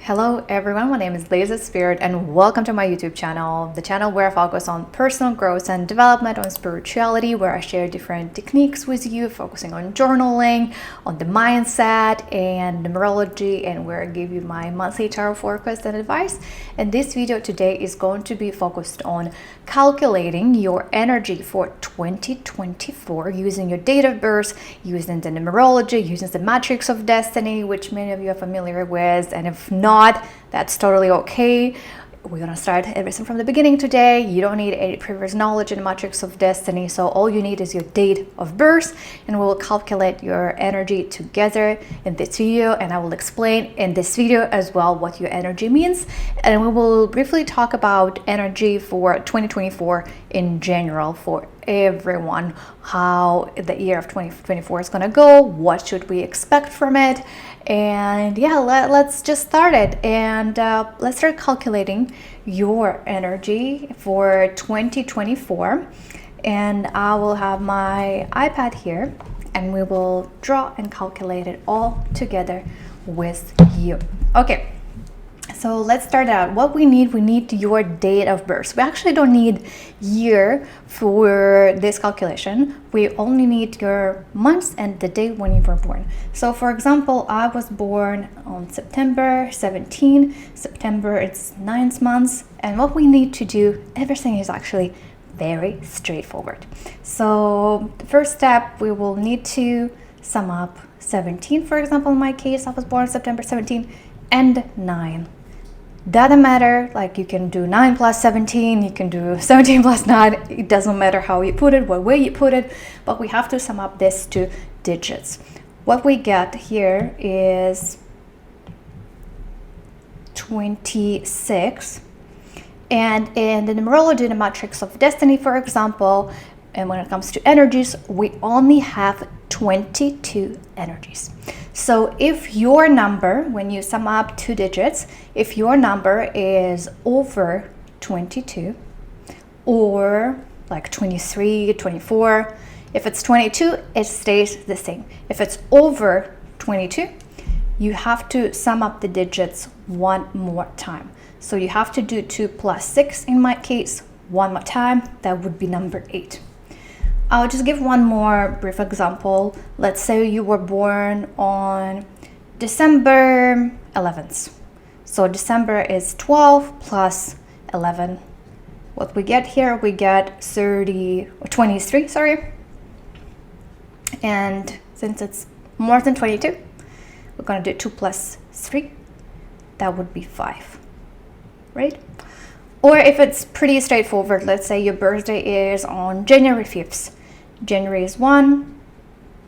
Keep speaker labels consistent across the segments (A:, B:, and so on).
A: Hello everyone, my name is Liza Spirit and welcome to my YouTube channel, the channel where I focus on personal growth and development, on spirituality, where I share different techniques with you, focusing on journaling, on the mindset and numerology, and where I give you my monthly tarot forecast and advice. And this video today is going to be focused on calculating your energy for 2024 using your date of birth, using the numerology, using the matrix of destiny, which many of you are familiar with, and if not, that's totally okay. We're gonna start everything from the beginning today. You don't need any previous knowledge in the matrix of destiny, so all you need is your date of birth, and we'll calculate your energy together in this video, and I will explain in this video as well what your energy means, and we will briefly talk about energy for 2024 in general for everyone, how the year of 2024 is gonna go, what should we expect from it. And yeah, let's just start it, and let's start calculating your energy for 2024. And I will have my iPad here and we will draw and calculate it all together with you. Okay, so let's start out. What we need your date of birth. We actually don't need year for this calculation. We only need your months and the date when you were born. So for example, I was born on September 17. September, it's 9 months. And what we need to do, everything is actually very straightforward. So the first step, we will need to sum up 17. For example, in my case, I was born September 17 and 9. Doesn't matter, like you can do 9 plus 17, you can do 17 plus 9, it doesn't matter how you put it, what way you put it, but we have to sum up these two digits. What we get here is 26, and in the numerology, the matrix of destiny, for example, and when it comes to energies, we only have 22 energies. So if your number, when you sum up two digits, if your number is over 22 or like 23, 24, if it's 22, it stays the same. If it's over 22, you have to sum up the digits one more time. So you have to do 2 plus 6 in my case, one more time, that would be number 8. I'll just give one more brief example. Let's say you were born on December 11th. So December is 12 plus 11. What we get here, we get 23, sorry. And since it's more than 22, we're gonna do 2 plus 3. That would be 5, right? Or if it's pretty straightforward, let's say your birthday is on January 5th. January is 1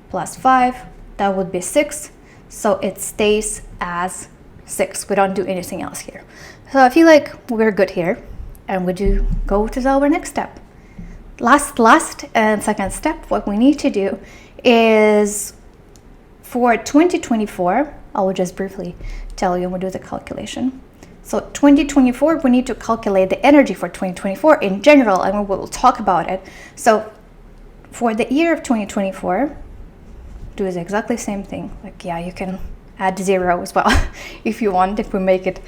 A: plus 5, that would be 6. So it stays as 6. We don't do anything else here. So I feel like we're good here, and we do go to our next step. Last and second step, what we need to do is for 2024, I will just briefly tell you and we'll do the calculation. So 2024, we need to calculate the energy for 2024 in general, and we will talk about it. So for the year of 2024, do the exactly same thing. Like, yeah, you can add 0 as well if you want, if we make it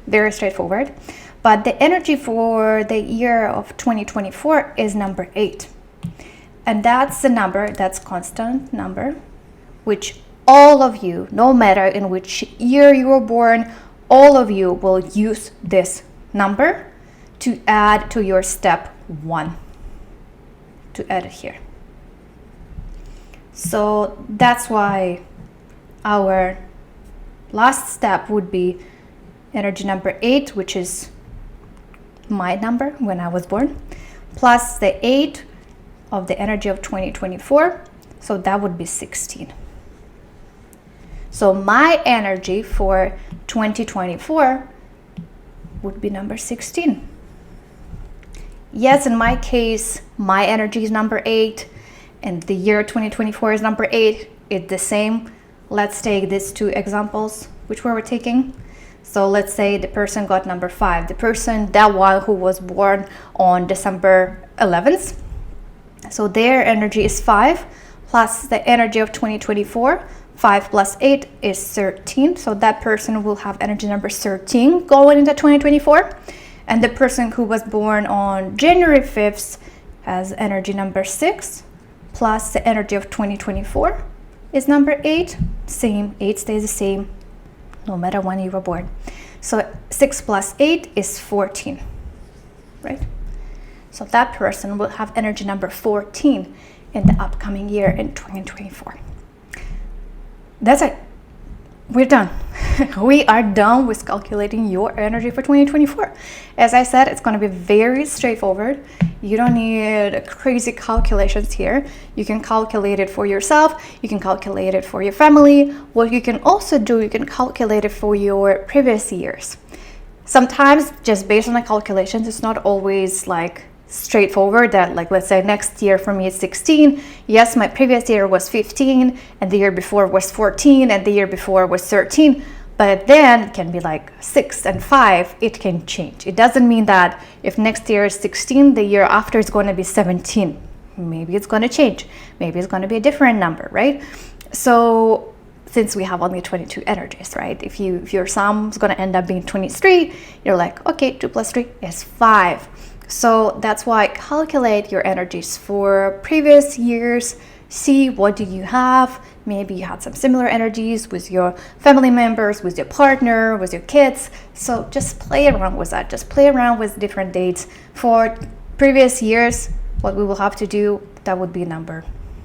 A: very straightforward. But the energy for the year of 2024 is number 8. And that's the number, that's constant number, which all of you, no matter in which year you were born, all of you will use this number to add to your step 1, to add it here. So that's why our last step would be energy number 8, which is my number when I was born, plus the 8 of the energy of 2024, so that would be 16. So my energy for 2024 would be number 16. Yes, in my case, my energy is number 8, and the year 2024 is number 8. It's the same. Let's take these two examples, which we were taking. So let's say the person got number 5. The person, that one who was born on December 11th. So their energy is 5 plus the energy of 2024 5 plus 8 is 13. So that person will have energy number 13 going into 2024. And the person who was born on January 5th has energy number 6, plus the energy of 2024 is number 8. Same, 8 stays the same no matter when you were born. So 6 plus 8 is 14, right? So that person will have energy number 14 in the upcoming year in 2024. That's it. We're done. We are done with calculating your energy for 2024. As I said, it's going to be very straightforward. You don't need crazy calculations here. You can calculate it for yourself. You can calculate it for your family. What you can also do, you can calculate it for your previous years. Sometimes just based on the calculations, it's not always like straightforward that, like, let's say next year for me is 16. Yes, my previous year was 15 and the year before was 14 and the year before was 13, but then it can be like 6 and 5. It can change. It doesn't mean that if next year is 16, the year after is going to be 17. Maybe it's going to change. Maybe it's going to be a different number, right? So since we have only 22 energies, right? If your sum is going to end up being 23, you're like, okay, 2 plus 3 is 5. So that's why calculate your energies for previous years. See what do you have. Maybe you had some similar energies with your family members, with your partner, with your kids. So just play around with that. Just play around with different dates. For previous years, what we will have to do, that would be number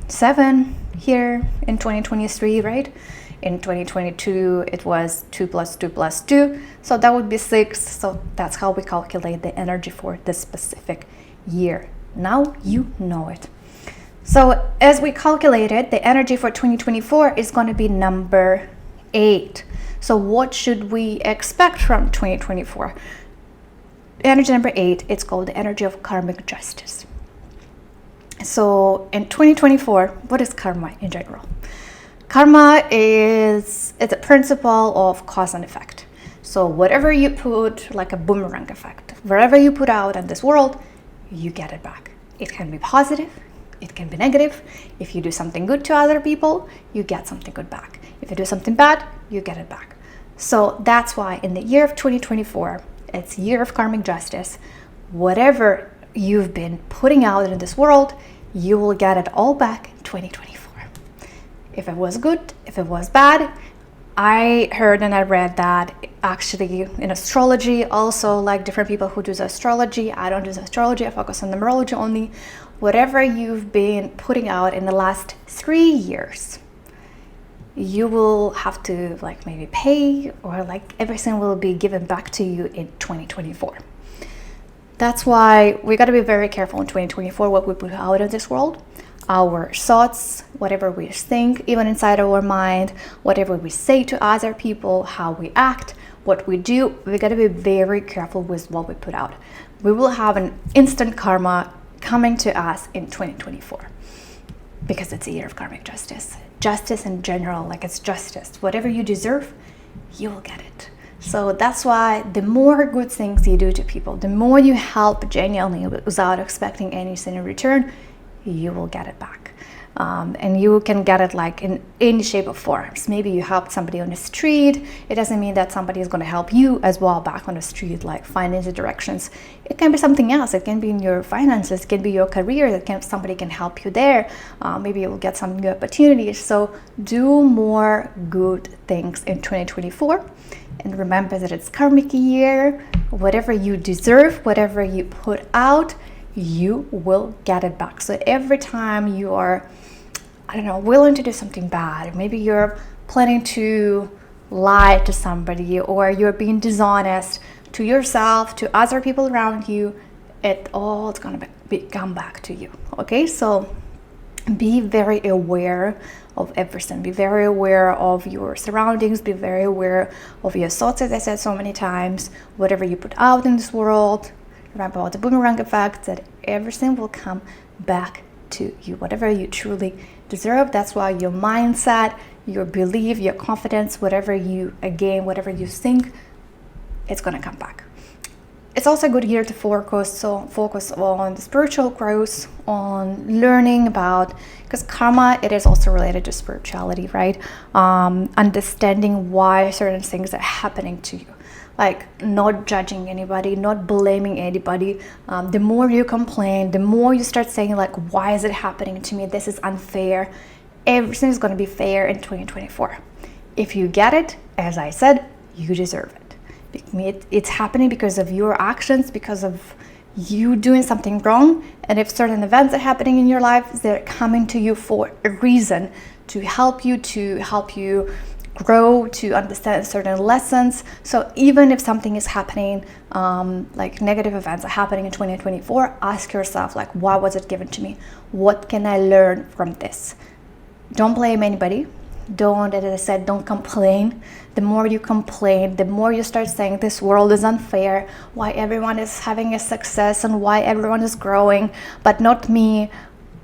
A: 7 here in 2023, right? In 2022, it was 2 plus 2 plus 2. So that would be 6. So that's how we calculate the energy for this specific year. Now you know it. So as we calculated, the energy for 2024 is going to be number 8. So what should we expect from 2024? Energy number 8, it's called the energy of karmic justice. So in 2024, what is karma in general? Karma is a principle of cause and effect. So whatever you put, like a boomerang effect, wherever you put out in this world, you get it back. It can be positive, it can be negative. If you do something good to other people, you get something good back. If you do something bad, you get it back. So that's why in the year of 2024, it's year of karmic justice. Whatever you've been putting out in this world, you will get it all back in 2024. If it was good, if it was bad. I heard and I read that actually in astrology, also like different people who do the astrology, I don't do the astrology, I focus on numerology only. Whatever you've been putting out in the last 3 years, you will have to like maybe pay, or like everything will be given back to you in 2024. That's why we got to be very careful in 2024 what we put out in this world. Our thoughts, whatever we think, even inside our mind, whatever we say to other people, how we act, what we do, we got to be very careful with what we put out. We will have an instant karma coming to us in 2024 because it's a year of karmic justice. Justice in general, like it's justice. Whatever you deserve, you will get it. So that's why the more good things you do to people, the more you help genuinely without expecting anything in return, you will get it back. And you can get it like in any shape or forms. Maybe you helped somebody on the street. It doesn't mean that somebody is going to help you as well back on the street, like finding the directions. It can be something else. It can be in your finances. It can be your career. Somebody can help you there. Maybe you will get some new opportunities. So do more good things in 2024. And remember that it's karmic year. Whatever you deserve, whatever you put out, you will get it back. So every time you are, I don't know, willing to do something bad, maybe you're planning to lie to somebody, or you're being dishonest to yourself, to other people around you, it's gonna come back to you. Okay, so be very aware of everything. Be very aware of your surroundings. Be very aware of your thoughts, as I said so many times. Whatever you put out in this world, remember about the boomerang effect, that everything will come back to you. Whatever you truly deserve, that's why your mindset, your belief, your confidence, whatever you think, it's going to come back. It's also a good year to focus on the spiritual growth, on learning about, because karma, it is also related to spirituality, right? Understanding why certain things are happening to you, like not judging anybody, not blaming anybody. The more you complain, the more you start saying like, why is it happening to me? This is unfair. Everything is going to be fair in 2024. If you get it, as I said, you deserve it. It's happening because of your actions, because of you doing something wrong. And if certain events are happening in your life, they're coming to you for a reason, to help you grow, to understand certain lessons. So even if something is happening, like negative events are happening in 2024, ask yourself, like, why was it given to me? What can I learn from this? Don't blame anybody. Don't, as I said, don't complain. The more you complain, the more you start saying this world is unfair, why everyone is having a success and why everyone is growing, but not me.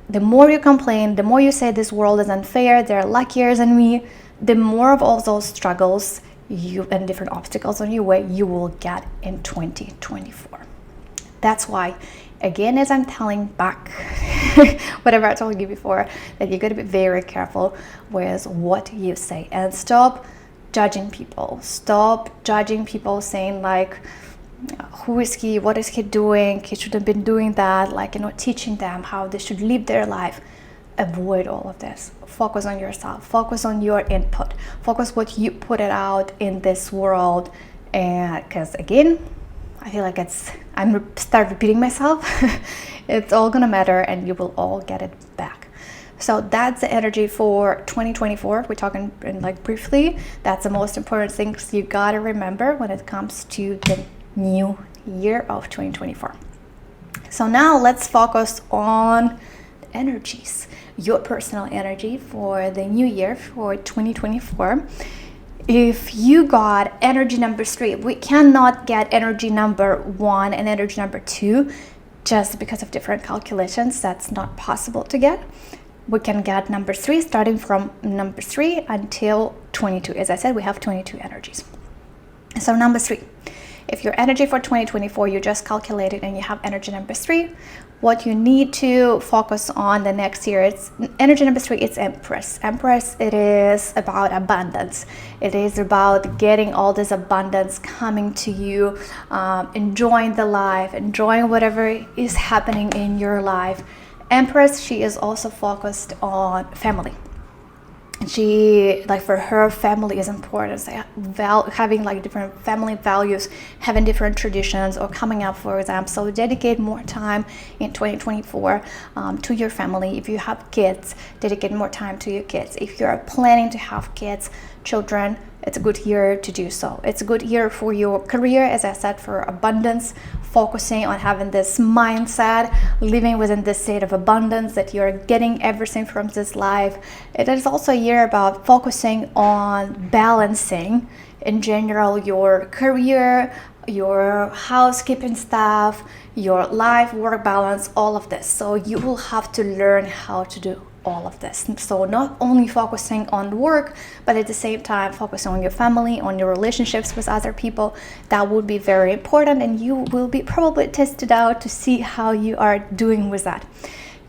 A: The more you complain, the more you say this world is unfair, they're luckier than me, the more of all those struggles and different obstacles on your way you will get in 2024. That's why, again, as I'm telling back, whatever I told you before, that you got to be very careful with what you say and stop judging people. Stop judging people, saying like, who is he? What is he doing? He shouldn't have been doing that. Like, teaching them how they should live their life. Avoid all of this. Focus on yourself. Focus on your input. Focus what you put it out in this world. And because again, I feel like I'm start repeating myself. It's all gonna matter and you will all get it back. So that's the energy for 2024. We're talking like briefly. That's the most important things you gotta remember when it comes to the new year of 2024. So now let's focus on energies, your personal energy for the new year for 2024. If you got energy number 3, we cannot get energy number 1 and energy number 2 just because of different calculations. That's not possible to get. We can get number 3 starting from number 3 until 22. As I said, we have 22 energies. So number 3, if your energy for 2024, you just calculated and you have energy number 3, what you need to focus on the next year, it's energy number 3, it's Empress. Empress, it is about abundance. It is about getting all this abundance coming to you, enjoying the life, enjoying whatever is happening in your life. Empress, she is also focused on family. She, like, for her, family is important. So having like different family values, having different traditions, or coming up, for example. So dedicate more time in 2024 to your family. If you have kids, dedicate more time to your kids. If you're planning to have kids, children, it's a good year to do so. It's a good year for your career, as I said, for abundance, focusing on having this mindset, living within this state of abundance, that you're getting everything from this life. It is also a year about focusing on balancing, in general, your career, your housekeeping stuff, your life work balance, all of this. So you will have to learn how to do all of this. So not only focusing on work, but at the same time focusing on your family, on your relationships with other people. That would be very important, and you will be probably tested out to see how you are doing with that.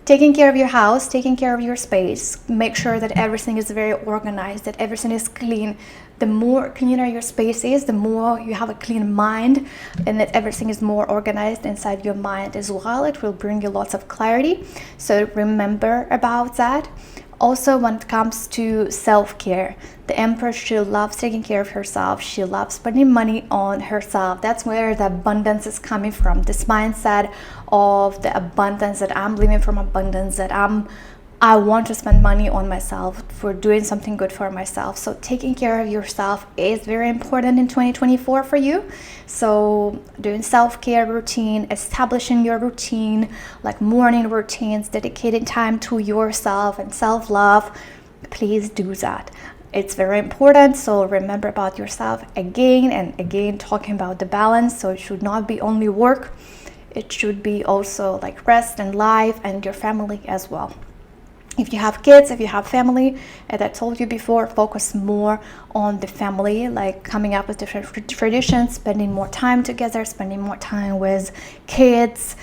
A: Taking care of your house, taking care of your space, make sure that everything is very organized, that everything is clean. The more cleaner your space is, the more you have a clean mind, and that everything is more organized inside your mind as well. It will bring you lots of clarity. So remember about that. Also, when it comes to self-care, the Empress, she loves taking care of herself. She loves spending money on herself. That's where the abundance is coming from. This mindset of the abundance, that I'm living from abundance, that I want to spend money on myself, for doing something good for myself. So taking care of yourself is very important in 2024 for you. So doing self-care routine, establishing your routine, like morning routines, dedicating time to yourself and self-love, please do that. It's very important. So remember about yourself again and again, talking about the balance. So it should not be only work. It should be also like rest and life and your family as well. If you have kids, if you have family, as I told you before, focus more on the family, like coming up with different traditions, spending more time together, spending more time with kids.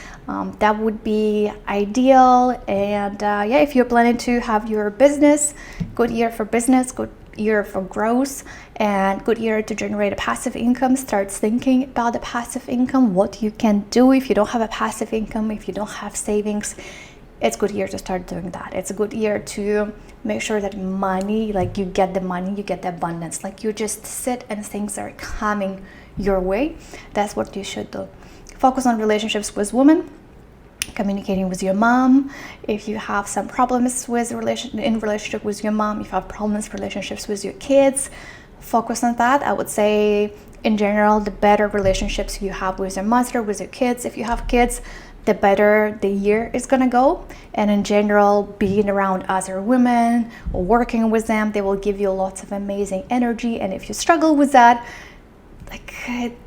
A: That would be ideal. And yeah, if you're planning to have your business, good year for business, good year for growth, and good year to generate a passive income. Start thinking about the passive income, what you can do if you don't have a passive income, if you don't have savings. It's a good year to start doing that. It's a good year to make sure that money, like you get the money, you get the abundance, like you just sit and things are coming your way. That's what you should do. Focus on relationships with women, communicating with your mom. If you have some problems with relationship with your mom, if you have problems relationships with your kids, focus on that. I would say in general, the better relationships you have with your mother, with your kids, if you have kids, the better the year is gonna go. And in general, being around other women or working with them, they will give you lots of amazing energy. And if you struggle with that,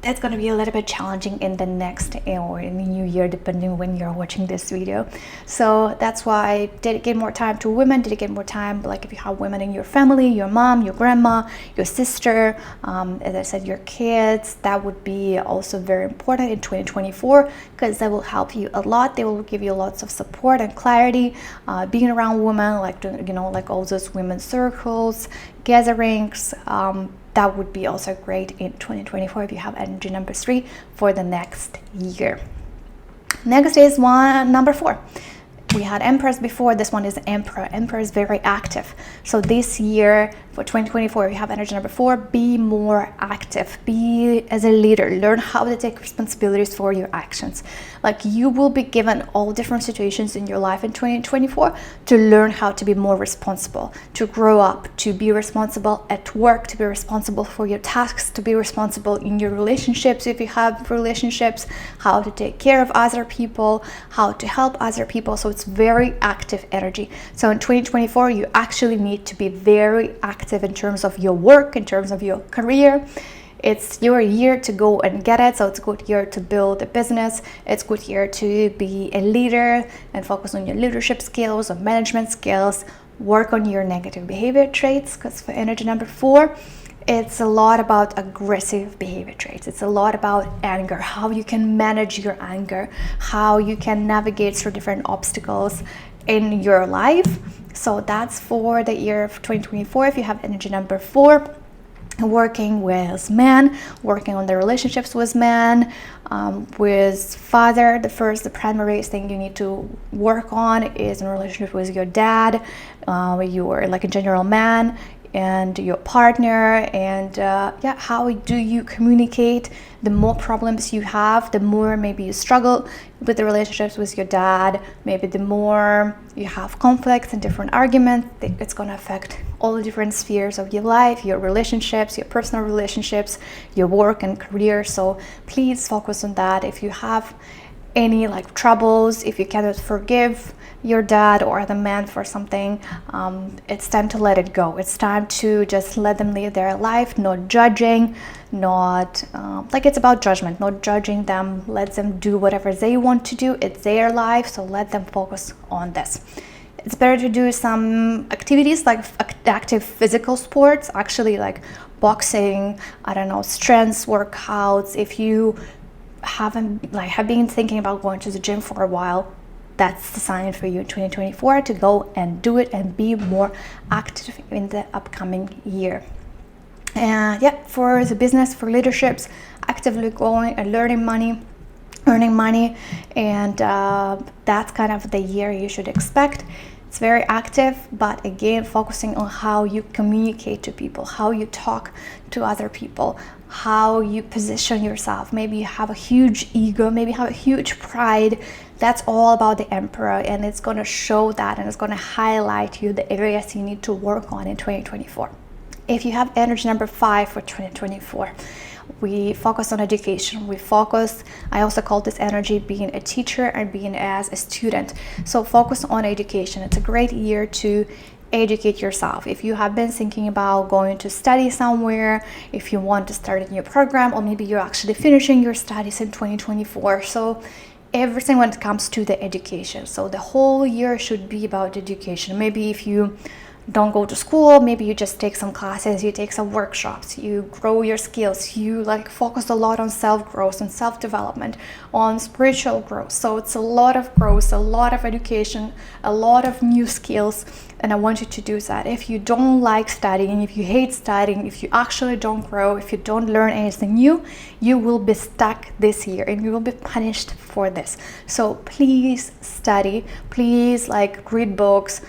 A: that's going to be a little bit challenging in the next or in the new year, depending when you're watching this video. So that's why dedicate more time to women, dedicate more time, like if you have women in your family, your mom, your grandma, your sister, as I said, your kids, that would be also very important in 2024, because that will help you a lot. They will give you lots of support and clarity. Being around women, like all those women's circles, gatherings, that would be also great in 2024 if you have energy number 3 for the next year. Next is number 4. We had Empress before. This one is Emperor. Emperor is very active. So this year for 2024, if you have energy number 4, be more active. Be as a leader. Learn how to take responsibilities for your actions. Like you will be given all different situations in your life in 2024 to learn how to be more responsible, to grow up, to be responsible at work, to be responsible for your tasks, to be responsible in your relationships if you have relationships, how to take care of other people, how to help other people. So it's very active energy. So in 2024, you actually need to be very active in terms of your work, in terms of your career. It's your year to go and get it. So it's a good year to build a business. It's a good year to be a leader and focus on your leadership skills or management skills. Work on your negative behavior traits, because for energy number 4, it's a lot about aggressive behavior traits. It's a lot about anger, how you can manage your anger, how you can navigate through different obstacles in your life. So that's for the year of 2024. If you have energy number 4, working with men, working on the relationships with men, with father, the primary thing you need to work on is in relationship with your dad, your like a general man, and your partner, and how do you communicate? The more problems you have, the more maybe you struggle with the relationships with your dad, maybe the more you have conflicts and different arguments. It's going to affect all the different spheres of your life, your relationships, your personal relationships, your work and career. So please focus on that. If you have any troubles, if you cannot forgive your dad or the man for something, it's time to let it go. It's time to just let them live their life, not judging, not it's about judgment, not judging them. Let them do whatever they want to do. It's their life, so let them focus on this. It's better to do some activities like active physical sports, actually like boxing, strength workouts. If you have been thinking about going to the gym for a while, that's the sign for you in 2024 to go and do it and be more active in the upcoming year. And for the business, for leaderships, actively going and earning money, and that's kind of the year you should expect. It's very active, but again, focusing on how you communicate to people, how you talk to other people, how you position yourself. Maybe you have a huge ego, maybe you have a huge pride. That's all about the Emperor, and it's going to show that, and it's going to highlight you the areas you need to work on in 2024. If you have energy number 5 for 2024, we focus on education. I also call this energy being a teacher and being as a student. So focus on education. It's a great year to educate yourself. If you have been thinking about going to study somewhere, if you want to start a new program, or maybe you're actually finishing your studies in 2024. So everything when it comes to the education. So the whole year should be about education. Maybe if you don't go to school, maybe you just take some classes, you take some workshops, you grow your skills, you like focus a lot on self-growth and self-development, on spiritual growth. So it's a lot of growth, a lot of education, a lot of new skills, and I want you to do that. If you don't like studying, if you hate studying, if you actually don't grow, if you don't learn anything new, you will be stuck this year and you will be punished for this. So please study, please like read books,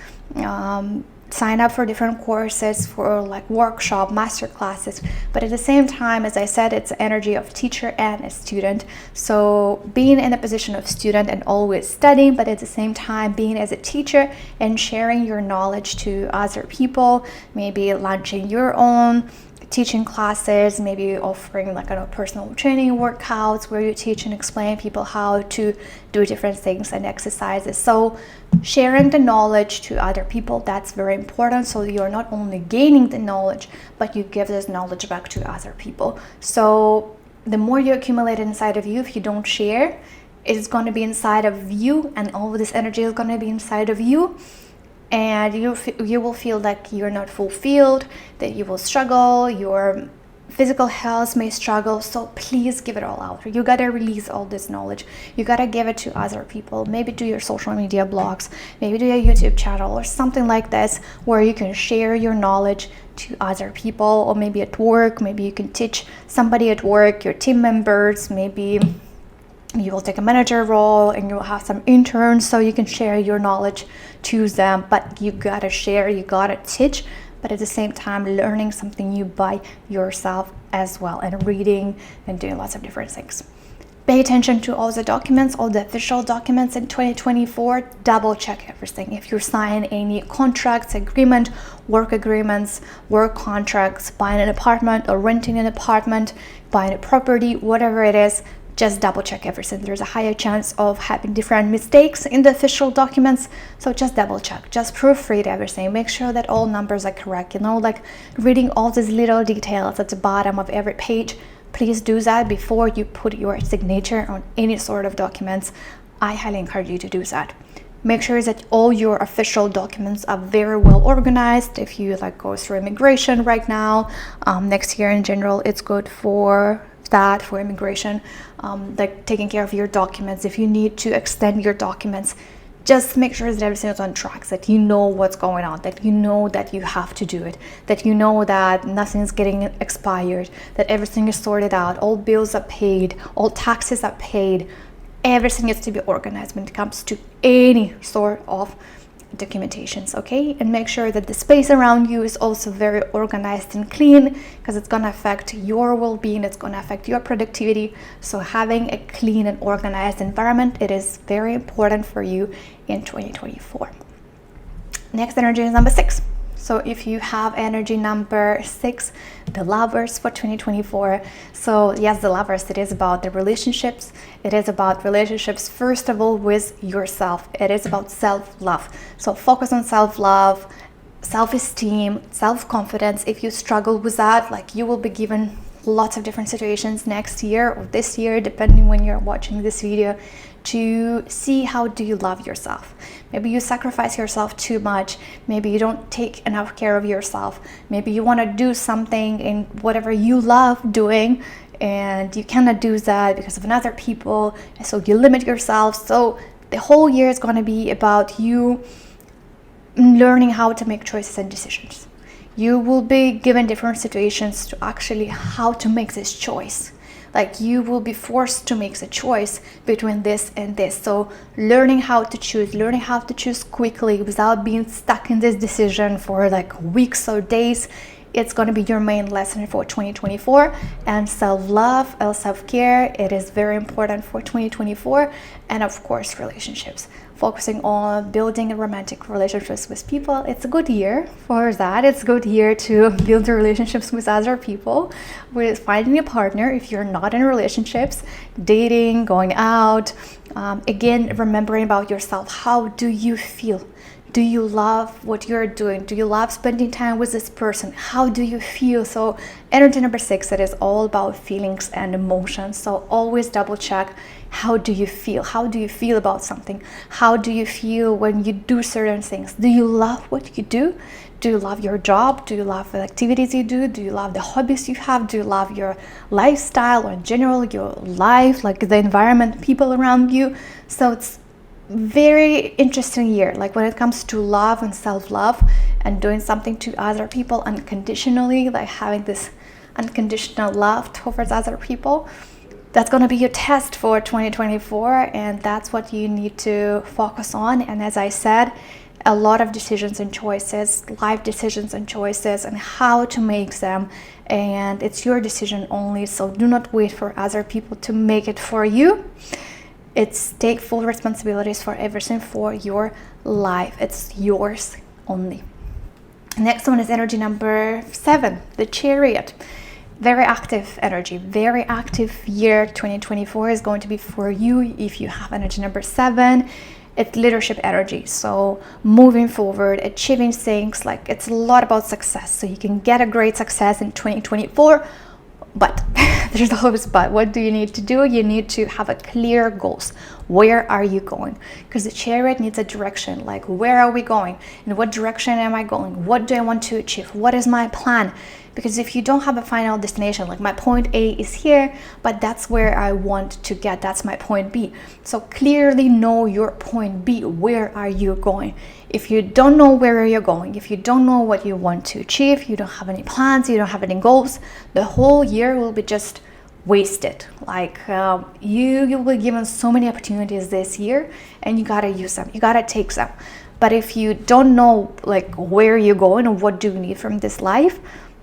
A: sign up for different courses, for like workshop, master classes. But at the same time, as I said, it's the energy of teacher and a student. So being in a position of student and always studying, but at the same time being as a teacher and sharing your knowledge to other people, maybe launching your own teaching classes, maybe offering like personal training workouts where you teach and explain people how to do different things and exercises. So sharing the knowledge to other people, that's very important. So you're not only gaining the knowledge, but you give this knowledge back to other people. So the more you accumulate inside of you, if you don't share, it's going to be inside of you, and all of this energy is going to be inside of you. And you will feel like you're not fulfilled, that you will struggle, your physical health may struggle. So please give it all out. You gotta release all this knowledge. You gotta give it to other people. Maybe do your social media blogs, maybe do a YouTube channel or something like this, where you can share your knowledge to other people. Or maybe at work, maybe you can teach somebody at work, your team members. Maybe you will take a manager role and you'll have some interns, so you can share your knowledge to them. But you gotta share, you gotta teach, but at the same time learning something new by yourself as well, and reading and doing lots of different things. Pay attention to all the documents, all the official documents in 2024. Double check everything. If you sign any contracts, work agreements, work contracts, buying an apartment or renting an apartment, buying a property, whatever it is, just double check everything. There's a higher chance of having different mistakes in the official documents. So just double check, just proofread everything. Make sure that all numbers are correct. Like reading all these little details at the bottom of every page. Please do that before you put your signature on any sort of documents. I highly encourage you to do that. Make sure that all your official documents are very well organized. If you go through immigration right now, next year in general, it's good for that, for immigration, taking care of your documents. If you need to extend your documents, just make sure that everything is on track, that you know what's going on, that you know that you have to do it, that you know that nothing's getting expired, that everything is sorted out, all bills are paid, all taxes are paid. Everything needs to be organized when it comes to any sort of documentations, okay? And make sure that the space around you is also very organized and clean, because it's going to affect your well-being, it's going to affect your productivity. So having a clean and organized environment, it is very important for you in 2024. Next energy is number 6. So if you have energy number 6, the Lovers for 2024. So yes, the Lovers, it is about the relationships. It is about relationships, first of all, with yourself. It is about self-love. So focus on self-love, self-esteem, self-confidence. If you struggle with that, you will be given lots of different situations next year or this year, depending when you're watching this video, to see how do you love yourself. Maybe you sacrifice yourself too much. Maybe you don't take enough care of yourself. Maybe you want to do something in whatever you love doing, and you cannot do that because of other people, and so you limit yourself. So the whole year is going to be about you learning how to make choices and decisions. You will be given different situations to actually how to make this choice. You will be forced to make the choice between this and this. So learning how to choose quickly without being stuck in this decision for weeks or days, it's going to be your main lesson for 2024. And self-love and self-care, it is very important for 2024. And of course, relationships. Focusing on building romantic relationships with people. It's a good year for that. It's a good year to build relationships with other people, with finding a partner if you're not in relationships, dating, going out. Again, remembering about yourself. How do you feel? Do you love what you're doing? Do you love spending time with this person? How do you feel? So energy number 6, it is all about feelings and emotions. So always double check, how do you feel? How do you feel about something? How do you feel when you do certain things? Do you love what you do? Do you love your job? Do you love the activities you do? Do you love the hobbies you have? Do you love your lifestyle, or in general your life, like the environment, people around you? So it's very interesting year, like when it comes to love and self-love and doing something to other people unconditionally, like having this unconditional love towards other people. That's going to be your test for 2024, and that's what you need to focus on. And as I said, a lot of decisions and choices, life decisions and choices, and how to make them, and it's your decision only. So do not wait for other people to make it for you. It's take full responsibilities for everything for your life. It's yours only. Next one is energy number 7, the Chariot. Very active energy, very active year. 2024 is going to be for you if you have energy number 7. It's leadership energy, so moving forward, achieving things, like it's a lot about success. So you can get a great success in 2024, but there's always but. What do you need to do? You need to have a clear goals. Where are you going? Because the Chariot needs a direction, like where are we going? In what direction am I going? What do I want to achieve? What is my plan? Because if you don't have a final destination, like my point A is here, but that's where I want to get, that's my point B. So clearly know your point B. Where are you going? If you don't know where you're going, if you don't know what you want to achieve, you don't have any plans, you don't have any goals, the whole year will be just wasted. Like you will be given so many opportunities this year, and you gotta use them, you gotta take them. But if you don't know like where you're going or what do you need from this life,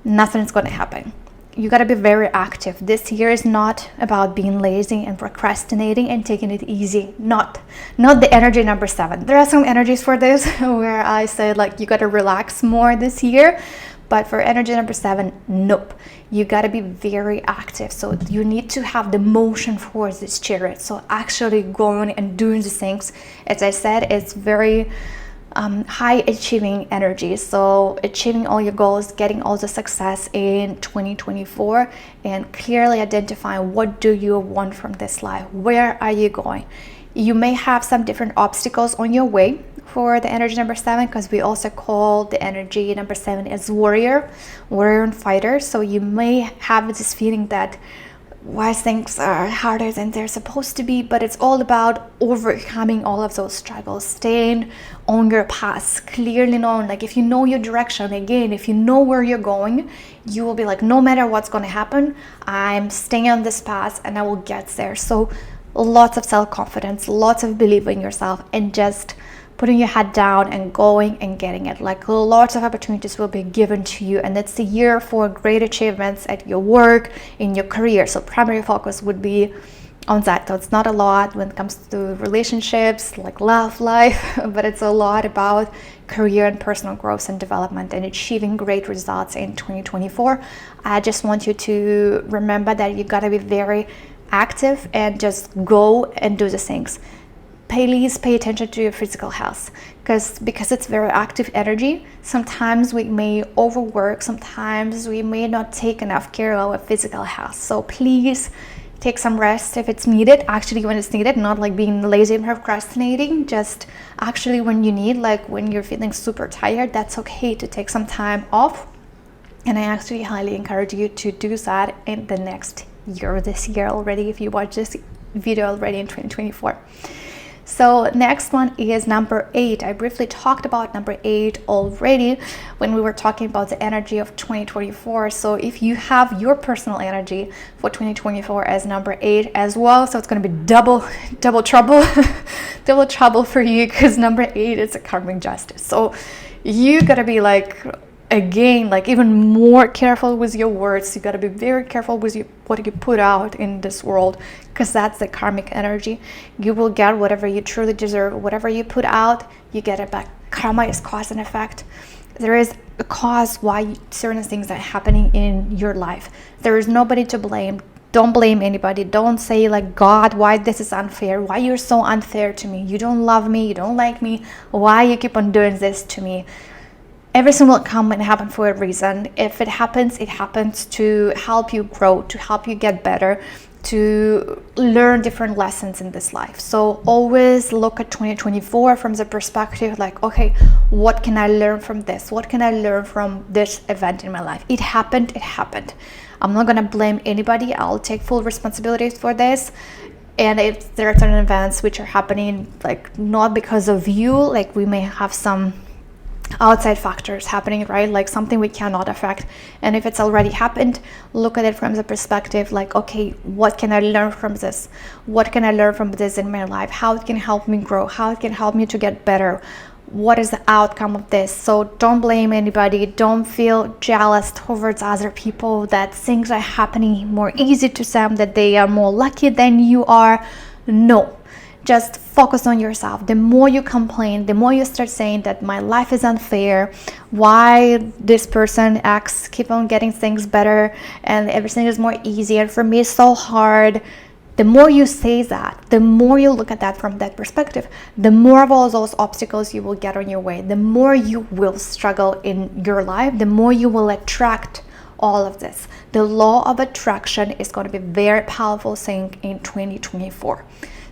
A: nothing's going to happen. You got to be very active. This year is not about being lazy and procrastinating and taking it easy. Not the energy number 7. There are some energies for this where I said like you got to relax more this year, but for energy number 7, nope. You got to be very active. So you need to have the motion for this Chariot. So actually going and doing the things. As I said, it's very high achieving energy. So achieving all your goals, getting all the success in 2024, and clearly identifying what do you want from this life. Where are you going? You may have some different obstacles on your way for the energy number 7, because we also call the energy number 7 as warrior and fighter. So you may have this feeling that why things are harder than they're supposed to be, but it's all about overcoming all of those struggles, staying on your path, clearly known. Like if you know your direction, again, if you know where you're going, you will be like, no matter what's going to happen, I'm staying on this path and I will get there. So lots of self-confidence, lots of belief in yourself, and just putting your head down and going and getting it. Like lots of opportunities will be given to you, and it's the year for great achievements at your work, in your career. So primary focus would be on that. So it's not a lot when it comes to relationships, like love life, but it's a lot about career and personal growth and development and achieving great results in 2024. I just want you to remember that you gotta be very active and just go and do the things. Please pay attention to your physical health, because it's very active energy. Sometimes we may overwork, sometimes we may not take enough care of our physical health. So please take some rest if it's needed, actually when it's needed, not like being lazy and procrastinating, just actually when you need, like when you're feeling super tired, that's okay to take some time off. And I actually highly encourage you to do that in the next year, this year already, if you watch this video already in 2024. So next one is number 8. I briefly talked about number 8 already when we were talking about the energy of 2024. So if you have your personal energy for 2024 as number 8 as well, so it's going to be double trouble, double trouble for you, because number 8 is a karmic justice. So you got to be like, again, like even more careful with your words. You got to be very careful with what you put out in this world, because that's the karmic energy. You will get whatever you truly deserve. Whatever you put out, you get it back. Karma is cause and effect. There is a cause why certain things are happening in your life. There is nobody to blame. don't blame anybody. Don't say like, God, why this is unfair, why you're so unfair to me, you don't love me, you don't like me, why you keep on doing this to me. Everything will come and happen for a reason. If it happens to help you grow, to help you get better, to learn different lessons in this life. So always look at 2024 from the perspective like, okay, what can I learn from this? What can I learn from this event in my life? It happened. I'm not gonna blame anybody. I'll take full responsibility for this. And if there are certain events which are happening like not because of you, like we may have some outside factors happening, right? Like something we cannot affect. And if it's already happened, look at it from the perspective like, okay, what can I learn from this? What can I learn from this in my life? How it can help me grow? How it can help me to get better? What is the outcome of this? So don't blame anybody. Don't feel jealous towards other people that things are happening more easy to them, that they are more lucky than you are. No. Just focus on yourself. The more you complain, the more you start saying that my life is unfair, why this person X keep on getting things better and everything is more easy and for me it's so hard. The more you say that, the more you look at that from that perspective, the more of all those obstacles you will get on your way, the more you will struggle in your life, the more you will attract all of this. The law of attraction is going to be a very powerful thing in 2024.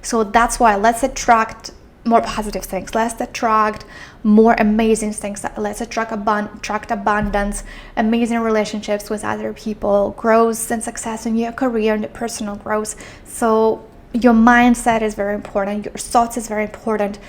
A: So that's why let's attract more positive things. Let's attract more amazing things. Let's attract abundance, amazing relationships with other people, growth and success in your career and personal growth. So your mindset is very important. Your thoughts is very important.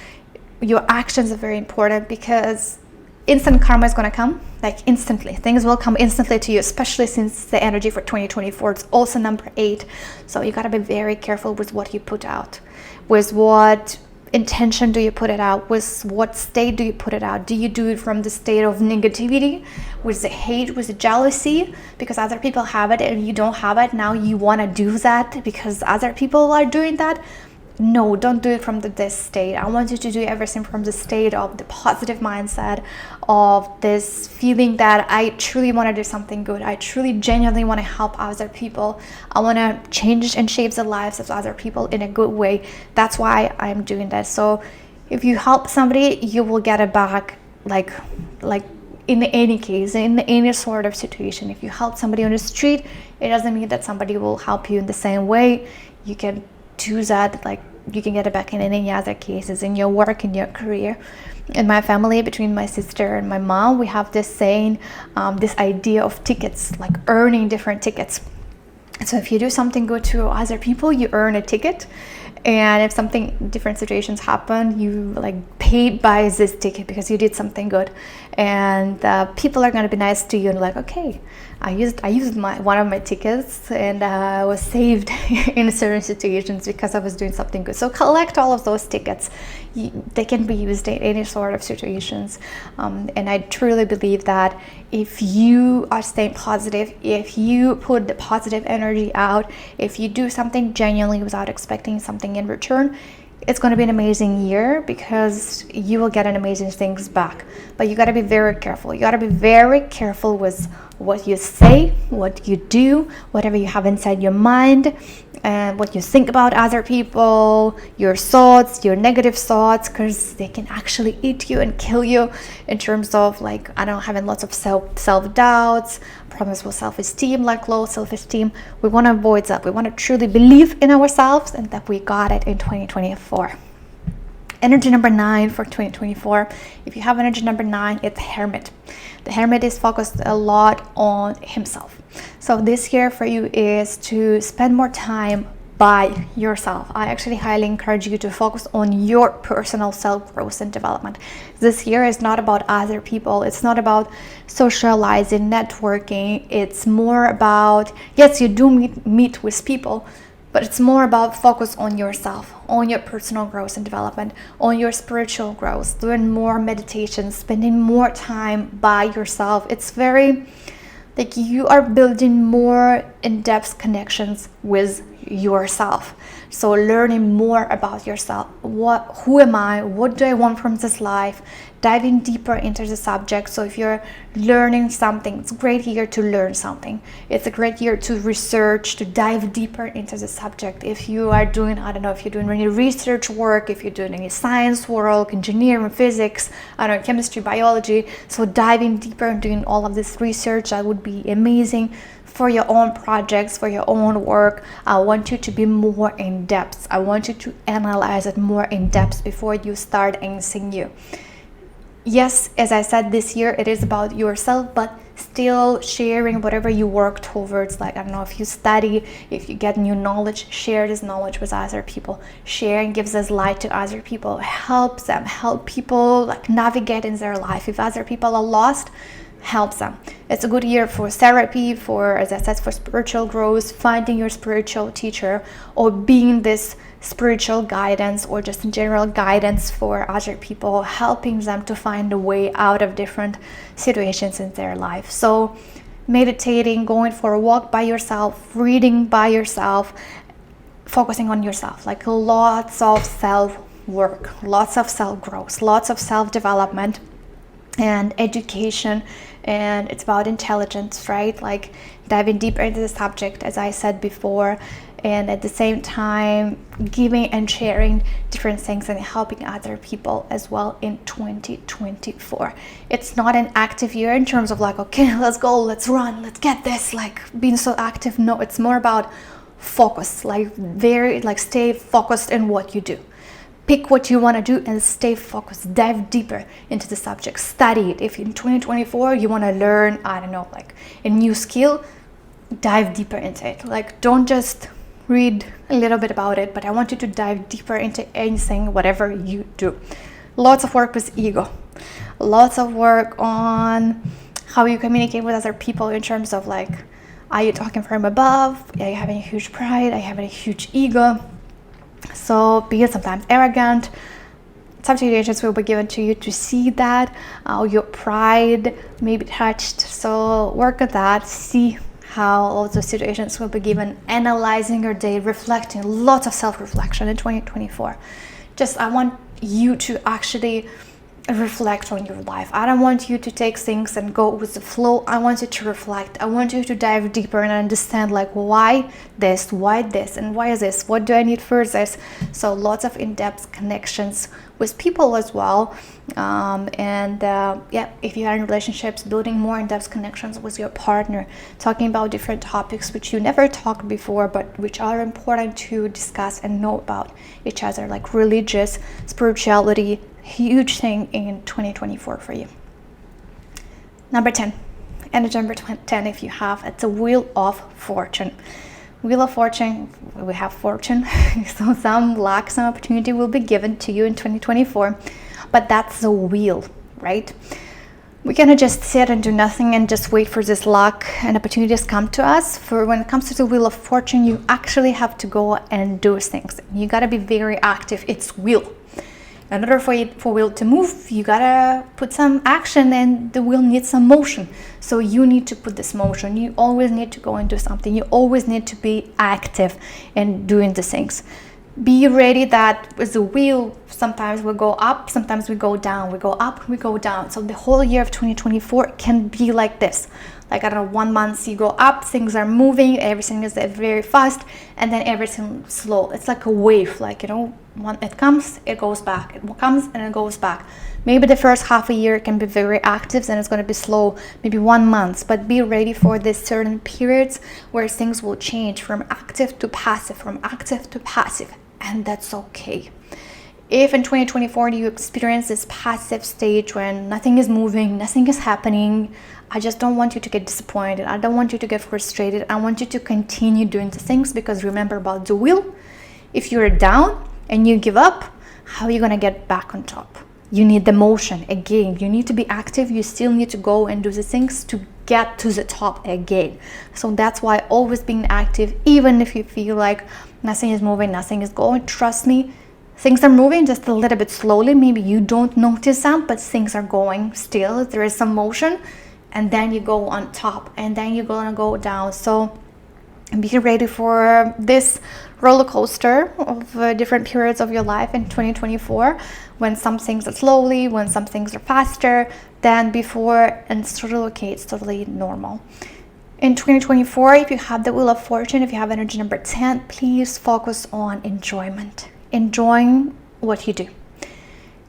A: Your actions are very important because instant karma is going to come, like instantly. Things will come instantly to you, especially since the energy for 2024 is also number 8. So you got to be very careful with what you put out, with what intention do you put it out, with what state do you put it out. Do you do it from the state of negativity, with the hate, with the jealousy, because other people have it and you don't have it? Now you want to do that because other people are doing that? No, don't do it from this state. I want you to do everything from the state of the positive mindset, of this feeling that I truly want to do something good. I truly genuinely want to help other people. I want to change and shape the lives of other people in a good way. That's why I'm doing that. So if you help somebody, you will get it back, like in any case, in any sort of situation. If you help somebody on the street, it doesn't mean that somebody will help you in the same way. You can do that, like you can get it back in any other cases, in your work, in your career. In my family, between my sister and my mom, we have this saying, this idea of tickets, like earning different tickets. So if you do something good to other people, you earn a ticket. And if something, different situations happen, you like paid by this ticket because you did something good. And people are going to be nice to you and like, okay, I used one of my tickets and I was saved in certain situations because I was doing something good. So collect all of those tickets. They can be used in any sort of situations. And I truly believe that if you are staying positive, if you put the positive energy out, if you do something genuinely without expecting something in return, it's going to be an amazing year because you will get an amazing things back. But you got to be very careful. You got to be very careful with what you say, what you do, whatever you have inside your mind, and what you think about other people, your thoughts, your negative thoughts, because they can actually eat you and kill you in terms of like, I don't know, having lots of self-doubts, problems with self-esteem, like low self-esteem. We want to avoid that. We want to truly believe in ourselves and that we got it in 2024. Energy number 9 for 2024. If you have energy number 9, it's Hermit. The Hermit is focused a lot on himself. So this year for you is to spend more time by yourself. I actually highly encourage you to focus on your personal self-growth and development. This year is not about other people. It's not about socializing, networking. It's more about, yes, you do meet with people, but it's more about focus on yourself, on your personal growth and development, on your spiritual growth, doing more meditation, spending more time by yourself. It's very like you are building more in-depth connections with yourself. So learning more about yourself. Who am I? What do I want from this life? Diving deeper into the subject. So if you're learning something, it's a great year to learn something. It's a great year to research, to dive deeper into the subject. If you are doing, I don't know, if you're doing any research work, if you're doing any science work, engineering, physics, I don't know, chemistry, biology. So diving deeper and doing all of this research, that would be amazing. For your own projects, for your own work, I want you to be more in depth. I want you to analyze it more in depth before you start anything new. Yes, as I said, this year it is about yourself, but still sharing whatever you work towards. Like, I don't know, if you study, if you get new knowledge, share this knowledge with other people. Sharing gives us light to other people, helps them, help people like navigate in their life. If other people are lost, helps them. It's a good year for therapy, for, as I said, for spiritual growth, finding your spiritual teacher, or being this spiritual guidance, or just in general guidance for other people, helping them to find a way out of different situations in their life. So meditating, going for a walk by yourself, reading by yourself, focusing on yourself, like lots of self-work, lots of self-growth, lots of self-development and education. And it's about intelligence, right? Like diving deeper into the subject, as I said before, and at the same time giving and sharing different things and helping other people as well in 2024. It's not an active year in terms of like, okay, let's go, let's run, let's get this, like being so active. No, it's more about focus, like stay focused in what you do. Pick what you want to do and stay focused. Dive deeper into the subject. Study it. If in 2024 you want to learn, I don't know, like a new skill, dive deeper into it. Like, don't just read a little bit about it, but I want you to dive deeper into anything, whatever you do. Lots of work with ego. Lots of work on how you communicate with other people in terms of like, are you talking from above? Are you having a huge pride? Are you having a huge ego? So be sometimes arrogant. Some situations will be given to you to see that your pride may be touched. So work on that. See how all those situations will be given. Analyzing your day, reflecting, lots of self-reflection in 2024. I want you to actually reflect on your life. I don't want you to take things and go with the flow. I want you to reflect. I want you to dive deeper and understand like why this, and why is this, what do I need for this. So lots of in-depth connections with people as well. If you are in relationships, building more in-depth connections with your partner, talking about different topics which you never talked before, but which are important to discuss and know about each other, like religious, spirituality, huge thing in 2024 for you. Number 10, energy number 10, if you have, it's a Wheel of Fortune. Wheel of Fortune, we have fortune, so some luck, some opportunity will be given to you in 2024, but that's the wheel, right? We cannot just sit and do nothing and just wait for this luck and opportunities come to us. For when it comes to the Wheel of Fortune, you actually have to go and do things. You got to be very active. It's wheel. In order for wheel to move, you gotta put some action, and the wheel needs some motion. So you need to put this motion. You always need to go and do something. You always need to be active in doing the things. Be ready that with the wheel, sometimes we go up, sometimes we go down. We go up, we go down. So the whole year of 2024 can be like this. Like, I don't know, 1 month you go up, things are moving, everything is very fast, and then everything slow. It's like a wave, like, when it comes, it goes back. It comes and it goes back. Maybe the first half a year can be very active, then it's going to be slow, maybe 1 month, but be ready for this certain periods where things will change from active to passive, and that's okay. If in 2024 you experience this passive stage when nothing is moving, nothing is happening, I just don't want you to get disappointed. I don't want you to get frustrated. I want you to continue doing the things, because remember about the wheel. If you're down and you give up, how are you going to get back on top? You need the motion again. You need to be active. You still need to go and do the things to get to the top again. So that's why always being active, even if you feel like nothing is moving, nothing is going, trust me, things are moving just a little bit slowly. Maybe you don't notice them, but things are going still. There is some motion, and then you go on top, and then you're gonna go down. So Be ready for this roller coaster of different periods of your life in 2024, when some things are slowly, when some things are faster than before, and it's totally okay, it's totally normal. In 2024, if you have the Wheel of Fortune, if you have energy number 10, please focus on enjoyment, enjoying what you do,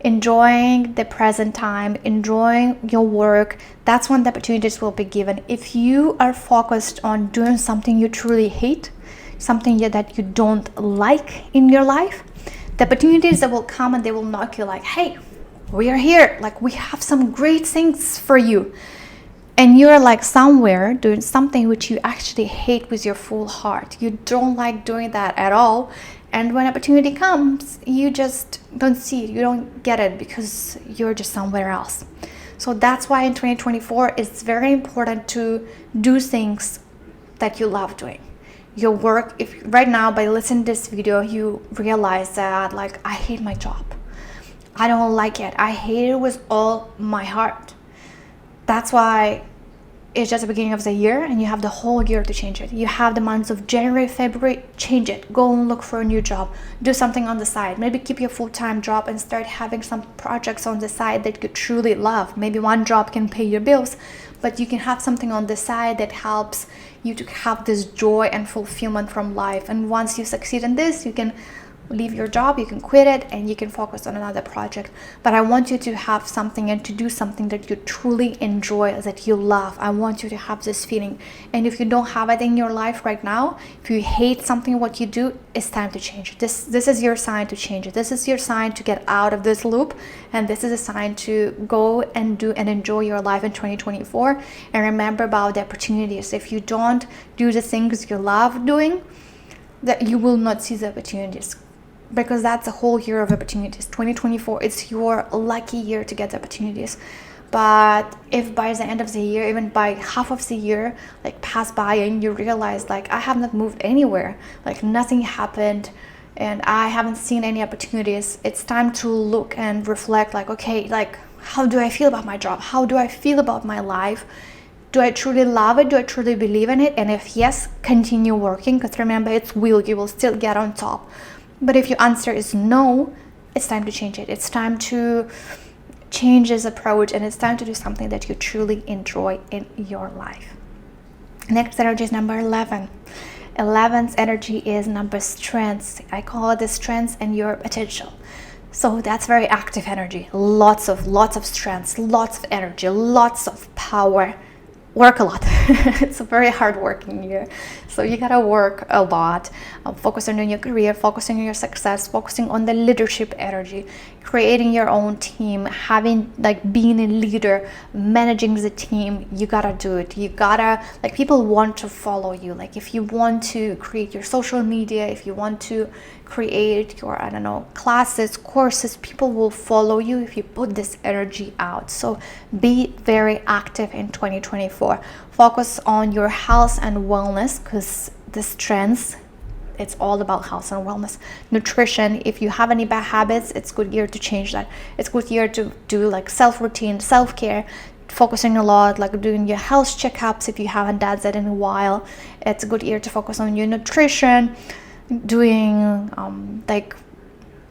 A: enjoying the present time, enjoying your work. That's when the opportunities will be given. If you are focused on doing something you truly hate, something that you don't like in your life, the opportunities that will come and they will knock you like, hey, we are here, like we have some great things for you. And you're like somewhere doing something which you actually hate with your full heart. You don't like doing that at all. And when opportunity comes, you just don't see it. You don't get it because you're just somewhere else. So that's why in 2024, it's very important to do things that you love doing. Your work, if right now by listening to this video, you realize that like, I hate my job. I don't like it. I hate it with all my heart. That's why it's just the beginning of the year and you have the whole year to change it. You have the months of January, February, change it. Go and look for a new job. Do something on the side. Maybe keep your full-time job and start having some projects on the side that you truly love. Maybe one job can pay your bills, but you can have something on the side that helps you to have this joy and fulfillment from life. And once you succeed in this, you can leave your job, you can quit it, and you can focus on another project. But I want you to have something and to do something that you truly enjoy, that you love. I want you to have this feeling. And if you don't have it in your life right now, if you hate something what you do, it's time to change it. This is your sign to change it. This is your sign to get out of this loop, and this is a sign to go and do and enjoy your life in 2024. And remember about the opportunities. If you don't do the things you love doing, that you will not see the opportunities, because that's a whole year of opportunities. 2024, it's your lucky year to get the opportunities. But if by the end of the year, even by half of the year, like pass by and you realize like, I have not moved anywhere, like nothing happened and I haven't seen any opportunities, it's time to look and reflect like, okay, like how do I feel about my job? How do I feel about my life? Do I truly love it? Do I truly believe in it? And if yes, continue working, because remember, it's will, you will still get on top. But if your answer is no, it's time to change it. It's time to change this approach, and it's time to do something that you truly enjoy in your life. Next energy is number 11. 11's energy is number strengths. I call it the strengths and your potential. So that's very active energy. Lots of strengths, lots of energy, lots of power. Work a lot. It's a very hard working year, so you gotta work a lot. Focusing on your career, focusing on your success, focusing on the leadership energy, creating your own team, having like being a leader, managing the team. You gotta do it. You gotta, like, people want to follow you. Like if you want to create your social media, if you want to create your, I don't know, classes, courses, people will follow you if you put this energy out. So be very active in 2024. Focus on your health and wellness, because the strengths, it's all about health and wellness. Nutrition, if you have any bad habits, it's good year to change that. It's good year to do like self-routine, self-care, focusing a lot, like doing your health checkups if you haven't done that in a while. It's a good year to focus on your nutrition, doing like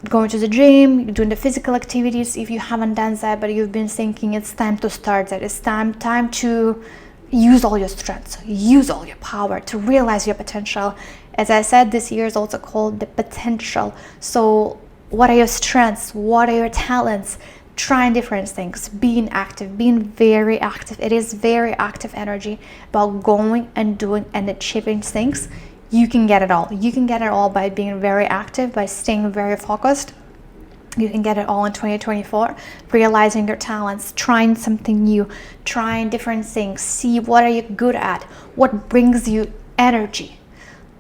A: going to the gym, doing the physical activities if you haven't done that, but you've been thinking it's time to start that. It's time to use all your strengths, use all your power to realize your potential. As I said, this year is also called the potential. So what are your strengths? What are your talents? Trying different things, being active, being very active. It is very active energy about going and doing and achieving things. You can get it all. You can get it all by being very active, by staying very focused. You can get it all in 2024, realizing your talents, trying something new, trying different things, see what are you good at, what brings you energy.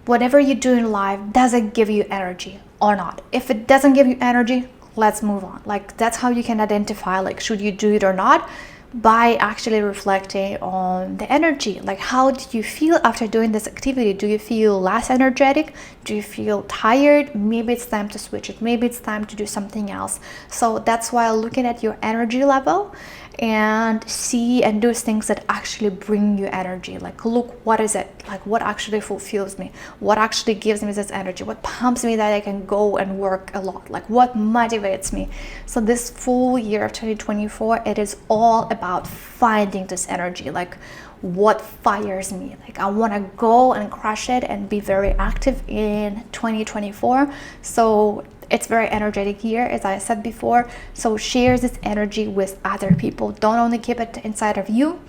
A: Whatever you do in life, does it give you energy or not? If it doesn't give you energy, let's move on. Like that's how you can identify like should you do it or not, by actually reflecting on the energy. Like how did you feel after doing this activity? Do you feel less energetic? Do you feel tired? Maybe it's time to switch it. Maybe it's time to do something else. So that's why looking at your energy level and see and do things that actually bring you energy. Like, look, what is it? Like, what actually fulfills me? What actually gives me this energy? What pumps me that I can go and work a lot? Like, what motivates me? So this full year of 2024, it is all about finding this energy. Like, what fires me? Like, I want to go and crush it and be very active in 2024. So it's very energetic year, as I said before. So share this energy with other people. Don't only keep it inside of you.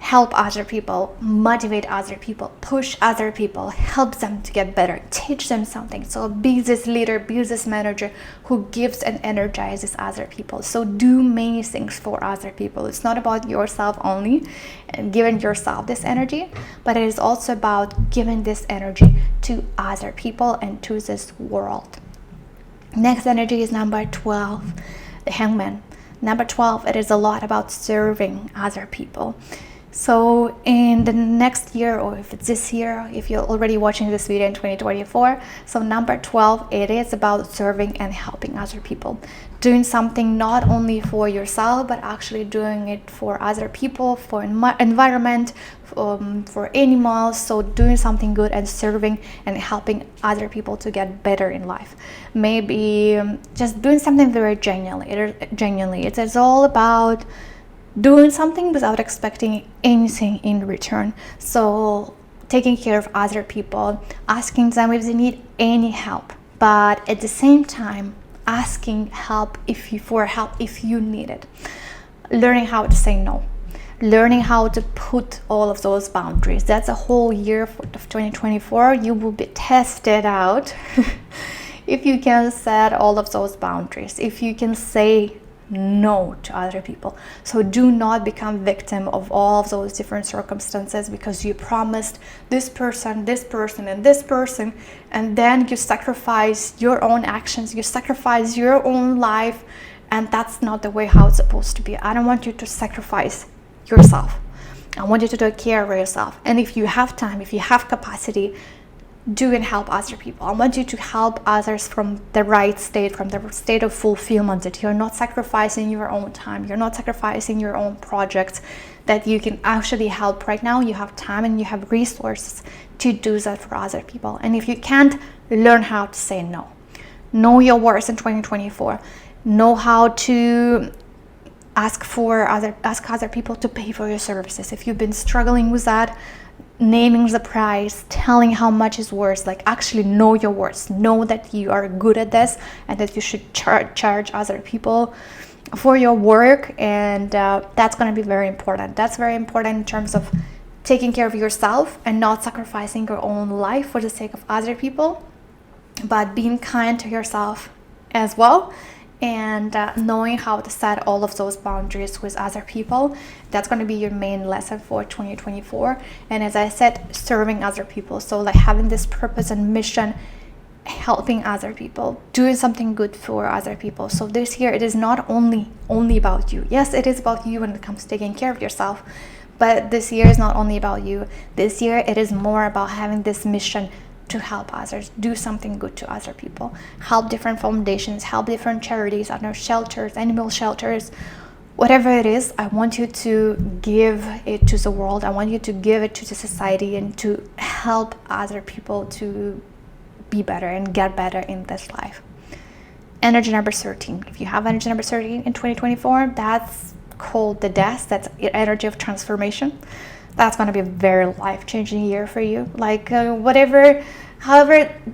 A: Help other people, motivate other people, push other people, help them to get better, teach them something. So be this leader, be this manager who gives and energizes other people. So do many things for other people. It's not about yourself only and giving yourself this energy, but it is also about giving this energy to other people and to this world. Next energy is number 12, the Hangman. Number 12, it is a lot about serving other people. So in the next year, or if it's this year, if you're already watching this video in 2024, so number 12, it is about serving and helping other people. Doing something not only for yourself, but actually doing it for other people, for environment, for animals. So doing something good and serving and helping other people to get better in life. Maybe just doing something very genuinely. It's all about doing something without expecting anything in return. So taking care of other people, asking them if they need any help, but at the same time asking help if you need it. Learning how to say no, learning how to put all of those boundaries. That's a whole year of 2024. You will be tested out if you can set all of those boundaries, if you can say no to other people. So do not become victim of all of those different circumstances because you promised this person, and this person, and then you sacrifice your own actions, you sacrifice your own life, and that's not the way how it's supposed to be. I don't want you to sacrifice yourself. I want you to take care of yourself. And if you have time, if you have capacity, do and help other people. I want you to help others from the right state, from the state of fulfillment, that you're not sacrificing your own time, you're not sacrificing your own projects, that you can actually help right now. You have time and you have resources to do that for other people. And if you can't, learn how to say no. Know your worth in 2024. Know how to ask other people to pay for your services. If you've been struggling with that, naming the price, telling how much is worth, like actually know your worth, know that you are good at this and that you should charge other people for your work. And that's going to be very important. That's very important in terms of taking care of yourself and not sacrificing your own life for the sake of other people, but being kind to yourself as well. And knowing how to set all of those boundaries with other people. That's going to be your main lesson for 2024. And as I said, serving other people. So like having this purpose and mission, helping other people, doing something good for other people. So this year, it is not only about you. Yes, it is about you when it comes to taking care of yourself. But this year is not only about you. This year, it is more about having this mission to help others, do something good to other people, help different foundations, help different charities, shelters, animal shelters, whatever it is. I want you to give it to the world. I want you to give it to the society and to help other people to be better and get better in this life. Energy number 13. If you have energy number 13 in 2024, that's called the death. That's energy of transformation. That's going to be a very life-changing year for you. Like however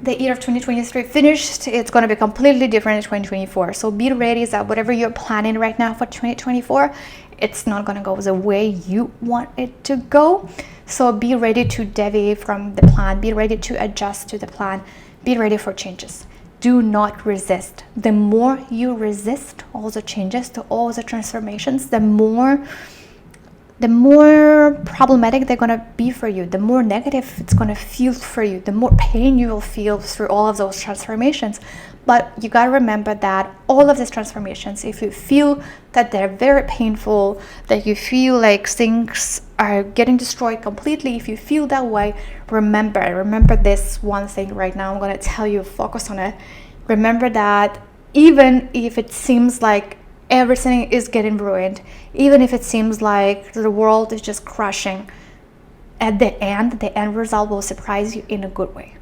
A: the year of 2023 finished, it's going to be completely different in 2024. So be ready that whatever you're planning right now for 2024, it's not going to go the way you want it to go. So be ready to deviate from the plan. Be ready to adjust to the plan. Be ready for changes. Do not resist. The more you resist all the changes, to all the transformations, the more problematic they're going to be for you, the more negative it's going to feel for you, the more pain you will feel through all of those transformations. But you got to remember that all of these transformations, if you feel that they're very painful, that you feel like things are getting destroyed completely, if you feel that way, remember this one thing right now. I'm going to tell you, focus on it. Remember that even if it seems like everything is getting ruined. Even if it seems like the world is just crushing, at the end result will surprise you in a good way.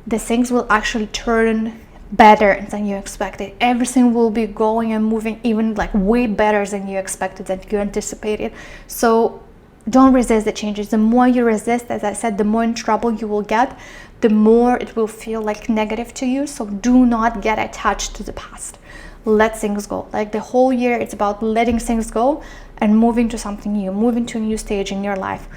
A: The things will actually turn better than you expected. Everything will be going and moving even like way better than you expected, than you anticipated. So don't resist the changes. The more you resist, as I said, the more in trouble you will get, the more it will feel like negative to you. So do not get attached to the past. Let things go. Like the whole year, it's about letting things go and moving to something new, moving to a new stage in your life.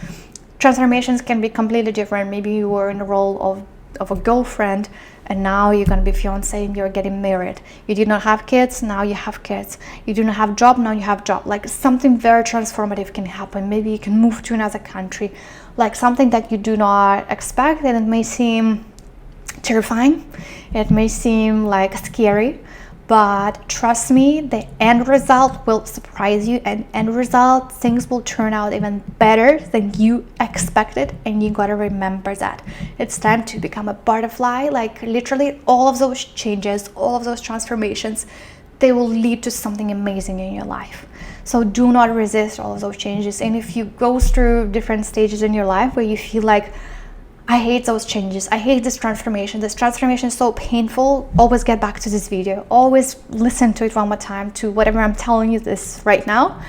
A: Transformations can be completely different. Maybe you were in the role of a girlfriend, and now you're going to be fiancé and you're getting married. You did not have kids, now you have kids. You do not have job, now you have job. Like something very transformative can happen. Maybe you can move to another country, like something that you do not expect, and it may seem terrifying, it may seem like scary, but trust me, the end result will surprise you, and end result, things will turn out even better than you expected. And you gotta remember that it's time to become a butterfly. Like literally all of those changes, all of those transformations, they will lead to something amazing in your life. So do not resist all of those changes. And if you go through different stages in your life where you feel like, I hate those changes, I hate this transformation is so painful, always get back to this video, always listen to it one more time, to whatever I'm telling you this right now.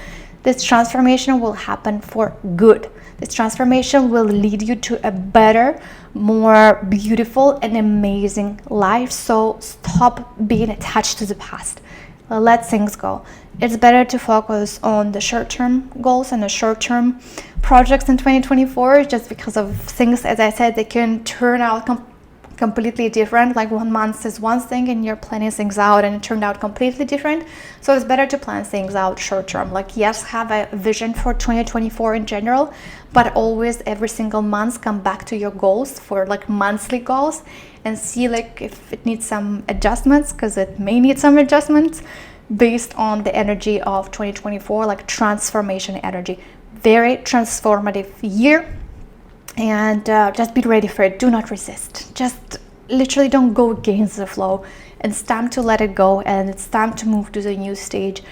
A: This transformation will happen for good. This transformation will lead you to a better, more beautiful and amazing life. So stop being attached to the past. Let things go. It's better to focus on the short-term goals and the short-term projects in 2024, just because of things, as I said, they can turn out completely different. Like 1 month is one thing and you're planning things out and it turned out completely different. So it's better to plan things out short-term. Like yes, have a vision for 2024 in general, but always every single month come back to your goals for like monthly goals and see like if it needs some adjustments, because it may need some adjustments based on the energy of 2024, like transformation energy. Very transformative year, and just be ready for it. Do not resist. Just literally don't go against the flow. It's time to let it go, and it's time to move to the new stage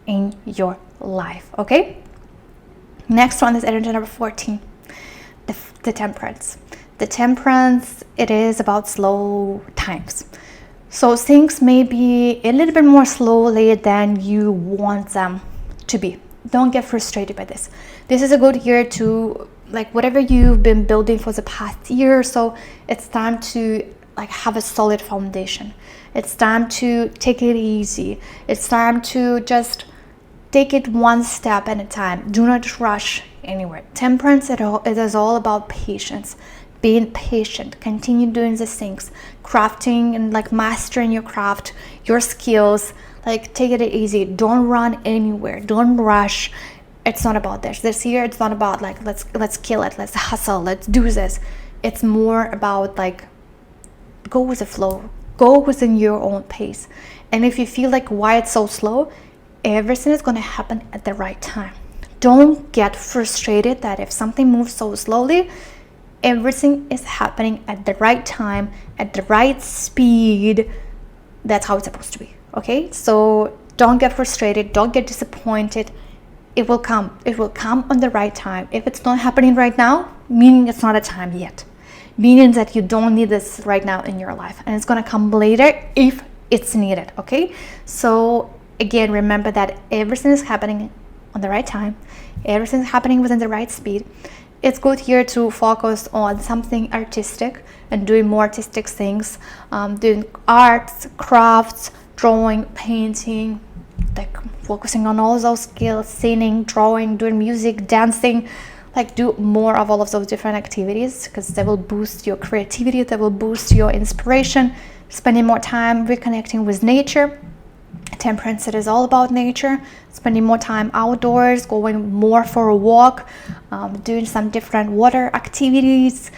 A: in your life. Okay, next one is energy number 14, the temperance. The temperance, it is about slow times. So things may be a little bit more slowly than you want them to be. Don't get frustrated by this. This is a good year to, like, whatever you've been building for the past year or so, it's time to like have a solid foundation. It's time to take it easy. It's time to just take it one step at a time. Do not rush anywhere. Temperance, it is all about patience. Being patient, continue doing these things, crafting and like mastering your craft, your skills. Like take it easy. Don't run anywhere. Don't rush. It's not about this. This year, it's not about like let's kill it. Let's hustle. Let's do this. It's more about like go with the flow. Go within your own pace. And if you feel like why it's so slow, everything is going to happen at the right time. Don't get frustrated that if something moves so slowly, everything is happening at the right time, at the right speed. That's how it's supposed to be. Okay, so don't get frustrated, don't get disappointed. It will come. It will come on the right time. If it's not happening right now, meaning it's not a time yet, meaning that you don't need this right now in your life, and it's going to come later if it's needed. Okay, so again, remember that everything is happening on the right time, everything is happening within the right speed. It's good here to focus on something artistic and doing more artistic things, doing arts, crafts, drawing, painting, like focusing on all those skills, singing, drawing, doing music, dancing. Like do more of all of those different activities, because they will boost your creativity, they will boost your inspiration. Spending more time reconnecting with nature. Temperance, it is all about nature, spending more time outdoors, going more for a walk, doing some different water activities,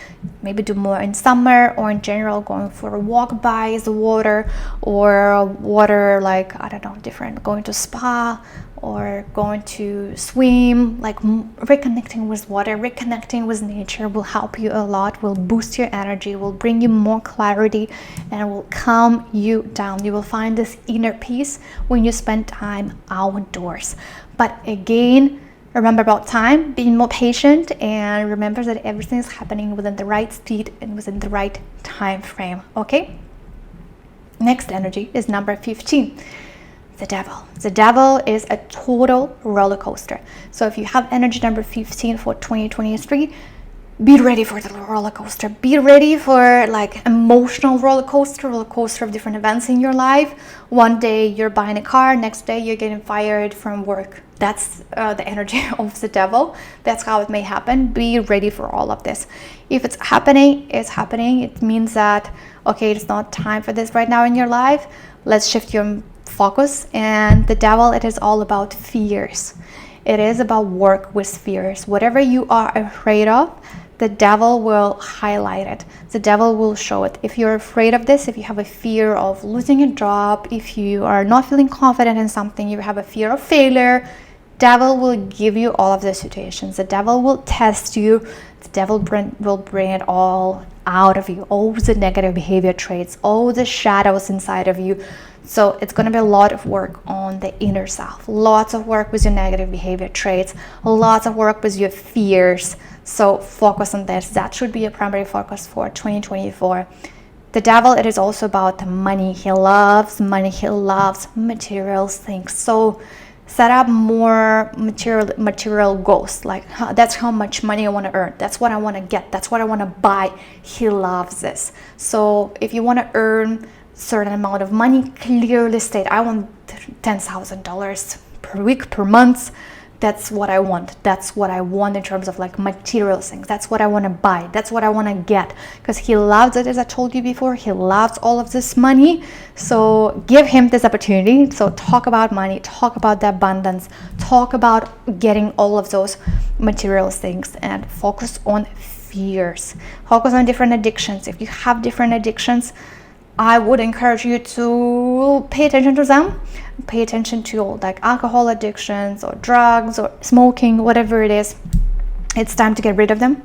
A: maybe do more in summer, or in general going for a walk by the water, or water, like I don't know, different, going to spa or going to swim, like reconnecting with water, reconnecting with nature will help you a lot, will boost your energy, will bring you more clarity, and will calm you down. You will find this inner peace when you spend time outdoors. But again, remember about time, being more patient, and remember that everything is happening within the right speed and within the right time frame, okay? Next energy is number 15. The devil. The devil is a total roller coaster. So if you have energy number 15 for 2023, be ready for the roller coaster. Be ready for like emotional roller coaster of different events in your life. One day you're buying a car, next day you're getting fired from work. That's the energy of the devil. That's how it may happen. Be ready for all of this. If it's happening, it's happening. It means that, okay, it's not time for this right now in your life. Let's shift your focus. And the devil, it is all about fears. It is about work with fears. Whatever you are afraid of, the devil will highlight it. The devil will show it. If you're afraid of this, if you have a fear of losing a job, if you are not feeling confident in something, you have a fear of failure, devil will give you all of the situations. The devil will test you. The devil will bring it all out of you, all the negative behavior traits, all the shadows inside of you. So it's going to be a lot of work on the inner self, lots of work with your negative behavior traits, lots of work with your fears. So focus on this. That should be a primary focus for 2024. The devil, it is also about money. He loves money. He loves material things. So set up more material goals. Like that's how much money I want to earn. That's what I want to get. That's what I want to buy. He loves this. So if you want to earn certain amount of money, clearly state, I want $10,000 per week, per month. That's what I want. That's what I want in terms of like material things. That's what I want to buy. That's what I want to get, because he loves it. As I told you before, he loves all of this money. So give him this opportunity. So talk about money, talk about the abundance, talk about getting all of those material things, and focus on fears. Focus on different addictions. If you have different addictions, I would encourage you to pay attention to them. Pay attention to like alcohol addictions or drugs or smoking, whatever it is. It's time to get rid of them,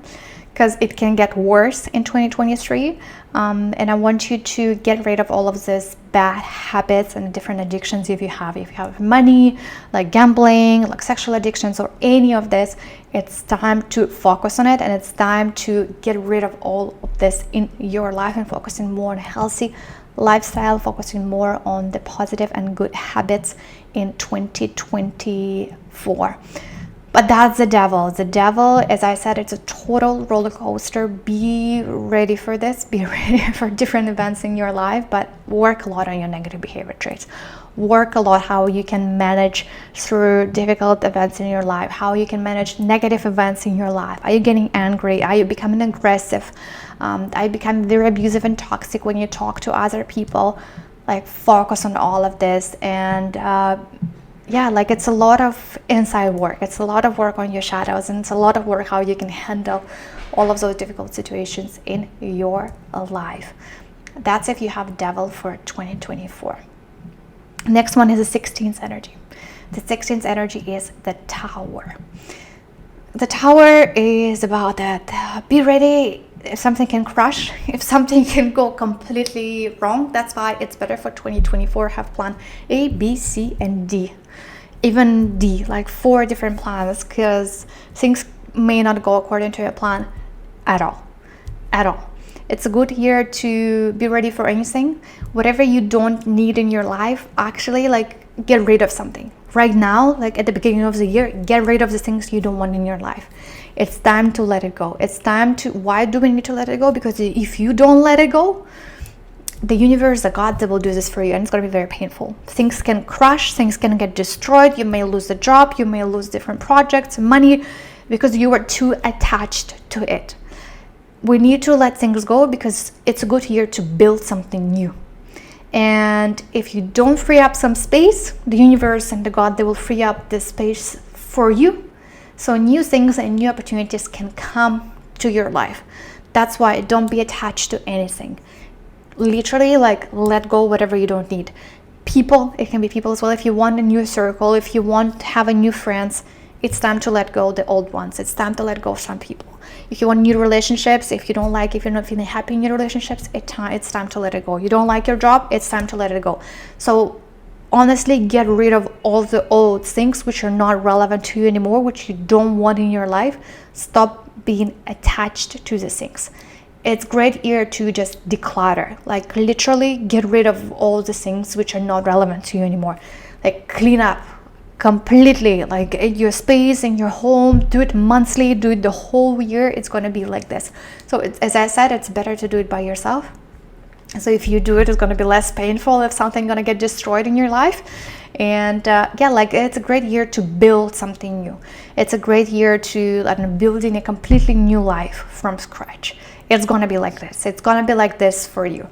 A: because it can get worse in 2023. And I want you to get rid of all of these bad habits and different addictions. If you have money, like gambling, like sexual addictions, or any of this, it's time to focus on it, and it's time to get rid of all of this in your life and focusing more on healthy lifestyle, focusing more on the positive and good habits in 2024. But that's the devil. The devil, as I said, it's a total roller coaster. Be ready for this. Be ready for different events in your life, but work a lot on your negative behavior traits. Work a lot how you can manage through difficult events in your life, how you can manage negative events in your life. Are you getting angry? Are you becoming aggressive? Are you becoming very abusive and toxic when you talk to other people? Like, focus on all of this. And like it's a lot of inside work. It's a lot of work on your shadows, and it's a lot of work how you can handle all of those difficult situations in your life. That's if you have devil for 2024. Next one is the 16th energy. The 16th energy is the tower. The tower is about that. Be ready if something can crash, if something can go completely wrong. That's why it's better for 2024 have plan A, B, C, and D. Even D, like 4 different plans, because things may not go according to your plan at all. It's a good year to be ready for anything. Whatever you don't need in your life, actually, like, get rid of something. Right now, like at the beginning of the year, get rid of the things you don't want in your life. It's time to let it go. It's time to, why do we need to let it go? Because if you don't let it go, the universe, the God, they will do this for you, and it's going to be very painful. Things can crash, things can get destroyed. You may lose the job, you may lose different projects, money, because you were too attached to it. We need to let things go, because it's a good year to build something new. And if you don't free up some space, the universe and the God, they will free up this space for you. So new things and new opportunities can come to your life. That's why don't be attached to anything. Literally, like, let go whatever you don't need. people, it can be people as well. If you want a new circle, if you want to have a new friends, it's time to let go of the old ones. It's time to let go of some people. If you want new relationships, if you're not feeling happy in your relationships, it's time to let it go. You don't like your job, it's time to let it go. So honestly, get rid of all the old things which are not relevant to you anymore, which you don't want in your life. Stop being attached to the things. It's great year to just declutter, like literally get rid of all the things which are not relevant to you anymore. Like clean up completely, like your space in your home. Do it monthly, do it the whole year. It's going to be like this. So as I said, it's better to do it by yourself. So if you do it, it's going to be less painful if something going to get destroyed in your life. And like it's a great year to build something new. It's a great year to building a completely new life from scratch. It's going to be like this. It's going to be like this for you.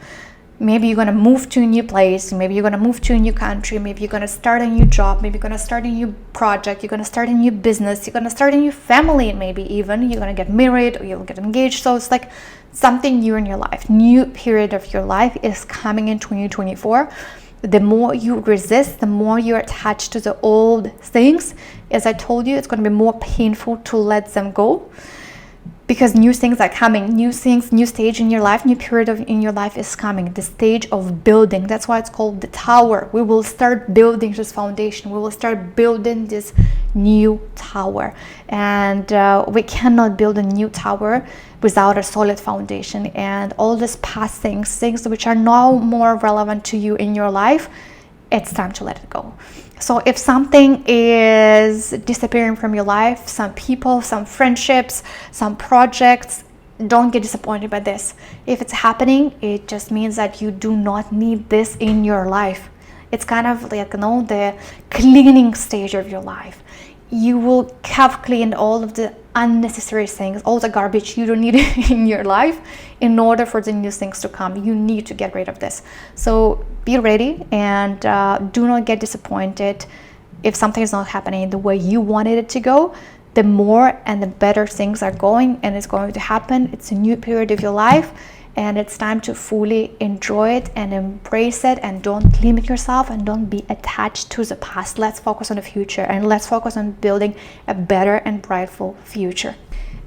A: Maybe you're going to move to a new place. Maybe you're going to move to a new country. Maybe you're going to start a new job. Maybe you're going to start a new project. You're going to start a new business. You're going to start a new family. Maybe even you're going to get married or you'll get engaged. So it's like something new in your life. New period of your life is coming in 2024. The more you resist, the more you're attached to the old things. As I told you, it's going to be more painful to let them go. Because new things are coming, new things, new stage in your life, new period in your life is coming. The stage of building. That's why it's called the tower. We will start building this foundation. We will start building this new tower. And we cannot build a new tower without a solid foundation. And all these past things which are no more relevant to you in your life, it's time to let it go. So if something is disappearing from your life, some people, some friendships, some projects, don't get disappointed by this. If it's happening, it just means that you do not need this in your life. It's kind of like, the cleaning stage of your life. You will have cleaned all of the unnecessary things, all the garbage you don't need in your life. In order for the new things to come, you need to get rid of this. So be ready and do not get disappointed if something is not happening the way you wanted it to go. The more and the better things are going, and it's going to happen. It's a new period of your life, and it's time to fully enjoy it and embrace it, and don't limit yourself and don't be attached to the past. Let's focus on the future, and let's focus on building a better and brightful future.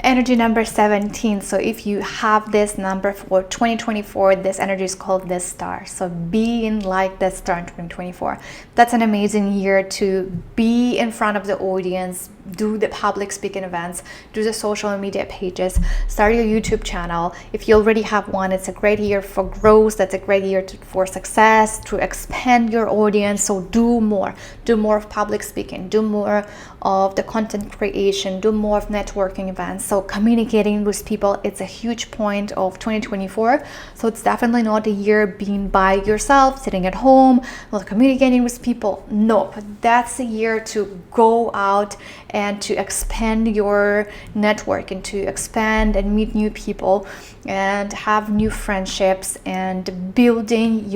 A: Energy number 17. So if you have this number for 2024, this energy is called the star. So being like the star in 2024. That's an amazing year to be in front of the audience, do the public speaking events, do the social media pages, start your YouTube channel. If you already have one, it's a great year for growth. That's a great year for success, to expand your audience. So do more of public speaking, do more of the content creation, do more of networking events. So communicating with people, it's a huge point of 2024. So it's definitely not a year being by yourself, sitting at home, not communicating with people. No, that's a year to go out and to expand your network and to expand and meet new people and have new friendships and building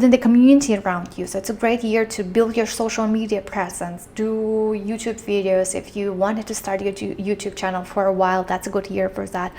A: the community around you. So it's a great year to build your social media presence, do YouTube videos. If you wanted to start your YouTube channel for a while, that's a good year for that.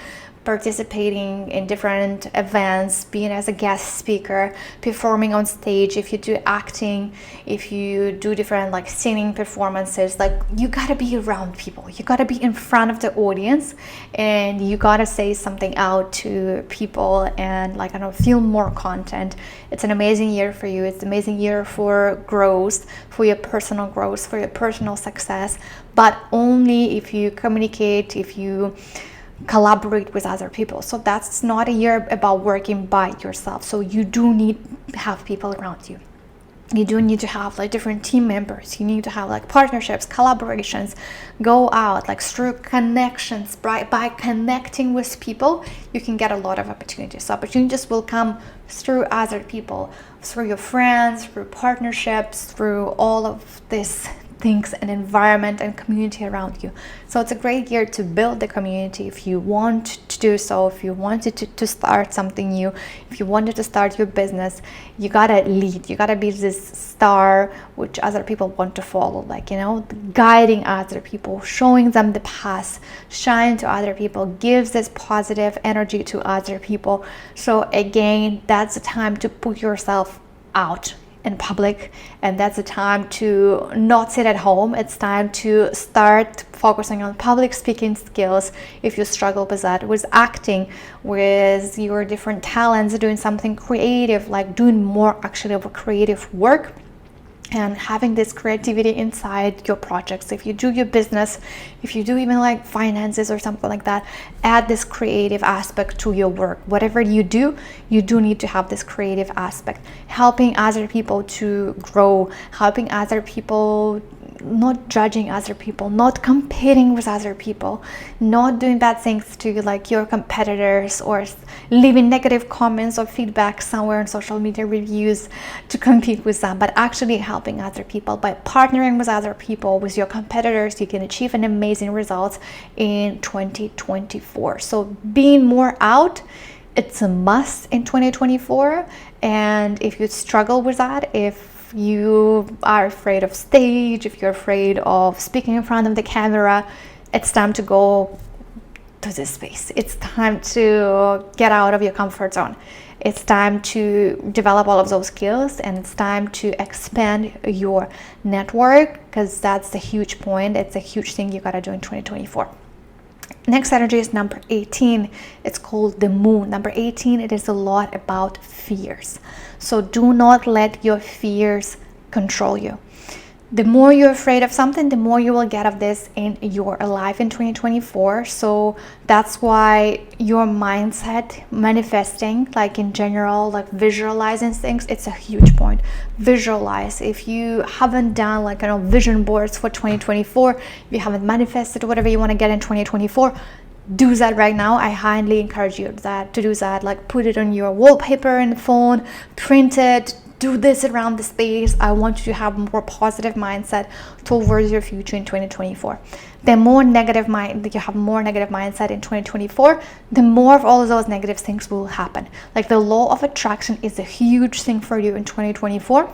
A: Participating in different events, being as a guest speaker, performing on stage. If you do acting, if you do different singing performances, you gotta be around people. You gotta be in front of the audience, and you gotta say something out to people and film more content. It's an amazing year for you. It's an amazing year for growth, for your personal growth, for your personal success, but only if you communicate, if you collaborate with other people. So that's not a year about working by yourself. So you do need to have people around you. You do need to have different team members. You need to have partnerships, collaborations. Go out through connections. By connecting with people, you can get a lot of opportunities. So opportunities will come through other people, through your friends, through partnerships, through all of this things and environment and community around you. So it's a great year to build the community. If you want to do so, if you wanted to start something new, if you wanted to start your business, you gotta lead. You gotta be this star which other people want to follow, guiding other people, showing them the path, shine to other people, gives this positive energy to other people. So again, that's the time to put yourself out in public, and that's the time to not sit at home. It's time to start focusing on public speaking skills if you struggle with that, with acting, with your different talents, doing something creative, like doing more actually of a creative work and having this creativity inside your projects. If you do your business, if you do even like finances or something like that, add this creative aspect to your work. Whatever you do need to have this creative aspect, helping other people to grow, helping other people, not judging other people, not competing with other people, not doing bad things to like your competitors, or leaving negative comments or feedback somewhere in social media reviews to compete with them, but actually helping other people. By partnering with other people, with your competitors, you can achieve an amazing results in 2024. So being more out, it's a must in 2024. And if you struggle with that, if you are afraid of stage, if you're afraid of speaking in front of the camera, it's time to go to this space. It's time to get out of your comfort zone. It's time to develop all of those skills, and it's time to expand your network, because that's the huge point. It's a huge thing you gotta do in 2024. Next energy is number 18. It's called the moon. Number 18, it is a lot about fears. So do not let your fears control you. The more you're afraid of something, the more you will get of this in your life in 2024. So that's why your mindset, manifesting, like in general, like visualizing things, it's a huge point. Visualize. If you haven't done like vision boards for 2024, if you haven't manifested whatever you want to get in 2024, do that right now. I highly encourage you to do that. Like put it on your wallpaper in the phone, print it, do this around the space. I want you to have more positive mindset towards your future in 2024. The more negative you have more negative mindset in 2024, the more of all of those negative things will happen. Like the law of attraction is a huge thing for you in 2024.